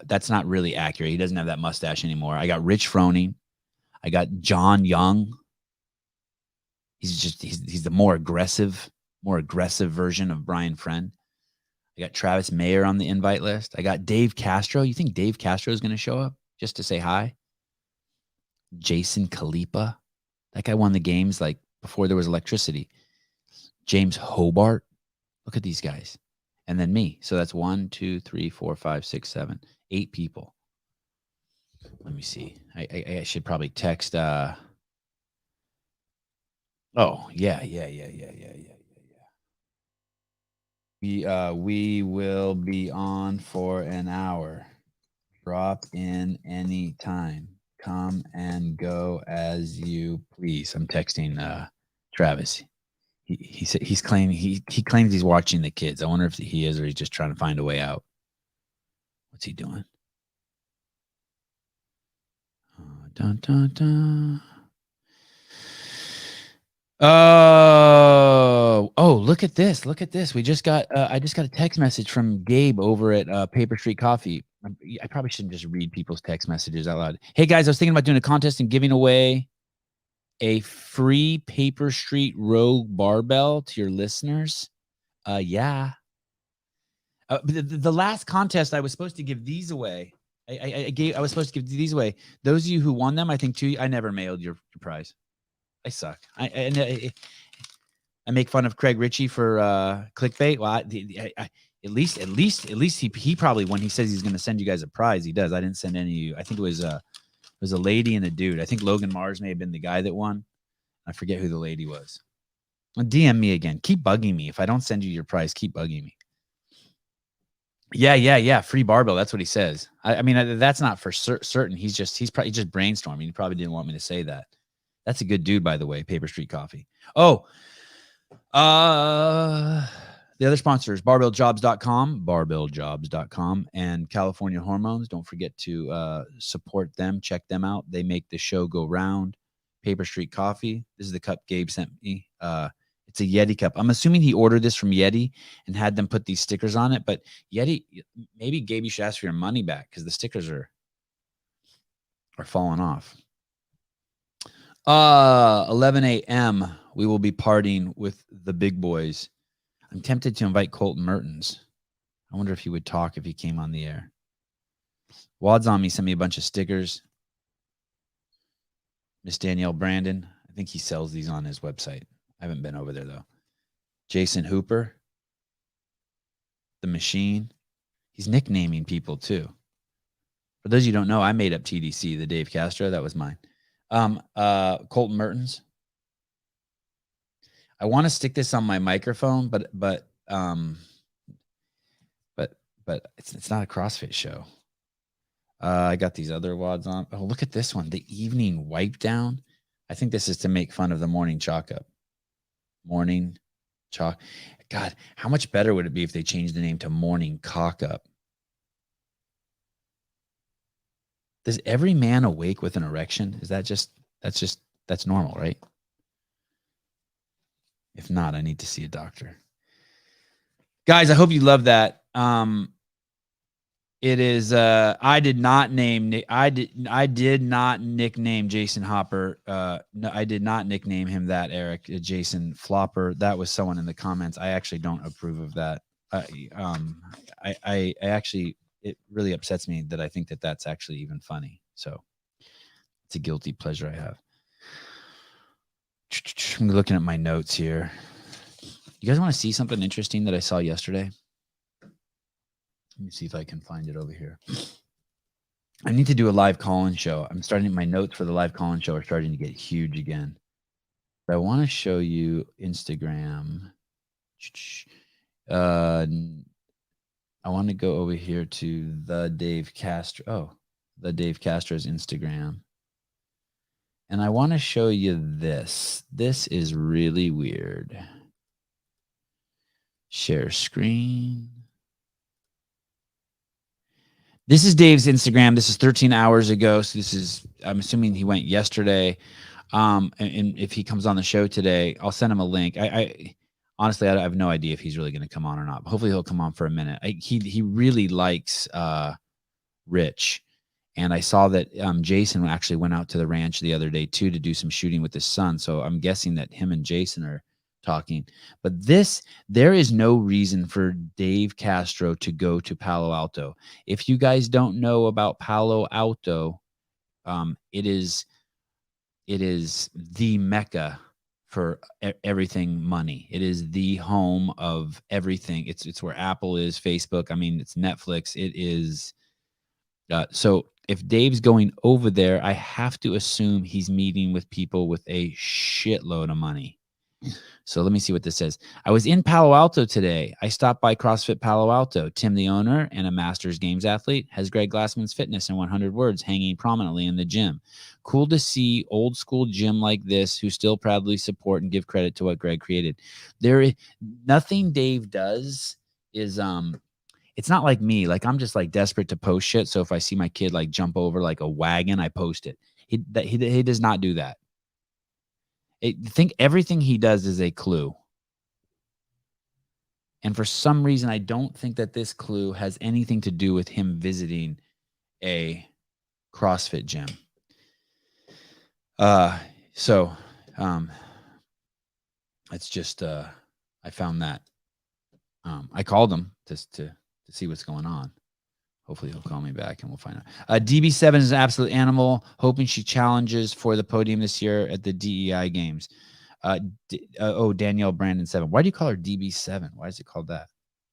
that's not really accurate. He doesn't have that mustache anymore. I got Rich Froning. I got John Young. He's the more aggressive version of Brian Friend. I got Travis Mayer on the invite list. I got Dave Castro. You think Dave Castro is going to show up just to say hi? Jason Kalipa. That guy won the games like before there was electricity. James Hobart. Look at these guys. And then me. So that's 1, 2, 3, 4, 5, 6, 7, 8 people. Let me see. I should probably text. Oh, yeah. We will be on for an hour. Drop in any time. Come and go as you please. I'm texting Travis. He said he's claiming he claims he's watching the kids. I wonder if he is or he's just trying to find a way out. What's he doing? Dun, dun, dun. Oh, look at this. Look at this. We just got I just got a text message from Gabe over at Paper Street Coffee. I probably shouldn't just read people's text messages out loud. Hey guys, I was thinking about doing a contest and giving away a free Paper Street Rogue barbell to your listeners. Yeah. The last contest I was supposed to give these away I was supposed to give these away. Those of you who won them, I think I never mailed your prize. I suck. I make fun of Craig Ritchie for clickbait. Well, at least he probably, when he says he's going to send you guys a prize, he does. I didn't send any of you. I think it was a lady and a dude. I think Logan Mars may have been the guy that won. I forget who the lady was. DM me again. Keep bugging me. If I don't send you your prize, keep bugging me. Yeah. Free barbell. That's what he says. I mean, that's not for certain. He's probably just brainstorming. He probably didn't want me to say that. That's a good dude, by the way. Paper Street Coffee. Oh, the other sponsors, barbelljobs.com, and California Hormones. Don't forget to support them. Check them out. They make the show go round. Paper Street Coffee. This is the cup Gabe sent me. It's a Yeti cup. I'm assuming he ordered this from Yeti and had them put these stickers on it. But Yeti, maybe Gabe, you should ask for your money back because the stickers are falling off. 11 a.m. We will be partying with the big boys. I'm tempted to invite Colton Mertens. I wonder if he would talk if he came on the air. Wads on me sent me a bunch of stickers. Miss Danielle Brandon. I think he sells these on his website. I haven't been over there, though. Jason Hooper. The Machine. He's nicknaming people, too. For those of you who don't know, I made up TDC, the Dave Castro. That was mine. Colton Mertens. I want to stick this on my microphone, but it's not a CrossFit show. I got these other wads on. Oh, look at this one. The evening wipe down. I think this is to make fun of the morning chalk up. Morning chalk. God, how much better would it be if they changed the name to morning cock up? Does every man awake with an erection? Is that's normal, right? If not, I need to see a doctor. Guys, I hope you love that. It is I did not nickname Jason Hopper. No, I did not nickname him that, Eric. Jason Flopper. That was someone in the comments. I actually don't approve of that. I actually, it really upsets me that I think that that's actually even funny. So it's a guilty pleasure I have. I'm looking at my notes here. You guys want to see something interesting that I saw yesterday? Let me see if I can find it over here. I need to do a live call-in show. My notes for the live call-in show are starting to get huge again. But I want to show you Instagram. I want to go over here to the Dave Castro. Oh, the Dave Castro's Instagram. And I want to show you this. This is really weird. Share screen. This is Dave's Instagram. This is 13 hours ago. So this is, I'm assuming he went yesterday. And if he comes on the show today, I'll send him a link. Honestly, I have no idea if he's really going to come on or not. But hopefully he'll come on for a minute. He really likes Rich. And I saw that Jason actually went out to the ranch the other day, too, to do some shooting with his son. So I'm guessing that him and Jason are talking. But there is no reason for Dave Castro to go to Palo Alto. If you guys don't know about Palo Alto, it is the Mecca for everything money. It is the home of everything. It's where Apple is, Facebook. I mean, it's Netflix. It is. So if Dave's going over there, I have to assume he's meeting with people with a shitload of money. So let me see what this says. I was in Palo Alto today. I stopped by CrossFit Palo Alto. Tim, the owner and a Masters Games athlete, has Greg Glassman's fitness in 100 words hanging prominently in the gym. Cool to see old school gym like this who still proudly support and give credit to what Greg created. Nothing Dave does is it's not like me. Like I'm just like desperate to post shit. So if I see my kid like jump over like a wagon, I post it. He does not do that. I think everything he does is a clue. And for some reason, I don't think that this clue has anything to do with him visiting a CrossFit gym. It's just, I found that. I called him to see what's going on. Hopefully he'll call me back and we'll find out. DB7 is an absolute animal. Hoping she challenges for the podium this year at the DEI games. Danielle Brandon 7. Why do you call her DB7? Why is it called that?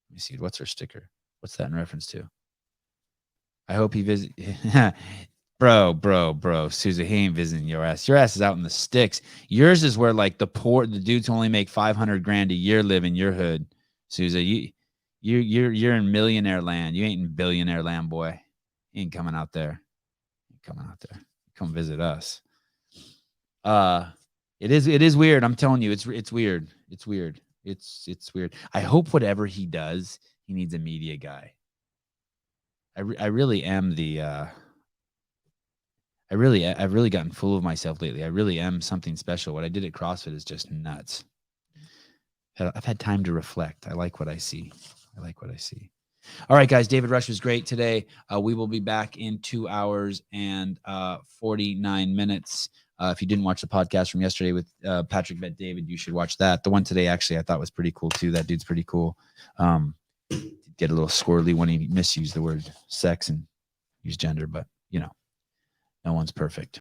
Let me see. What's her sticker? What's that in reference to? I hope he visit. Bro. Susan, he ain't visiting your ass. Your ass is out in the sticks. Yours is where like the dudes only make $500,000 a year live in your hood. Susan, you're in millionaire land. You ain't in billionaire land, boy. You ain't coming out there. Come visit us. It is weird. I'm telling you, it's weird. It's weird. It's weird. I hope whatever he does, he needs a media guy. I really am the I've really gotten full of myself lately. I really am something special. What I did at CrossFit is just nuts. I've had time to reflect. I like what I see. All right, guys. David Rush was great today. We will be back in 2 hours and 49 minutes. If you didn't watch the podcast from yesterday with Patrick Bet David, you should watch that. The one today, actually, I thought was pretty cool too. That dude's pretty cool. Get a little squirrely when he misused the word sex and used gender, but no one's perfect.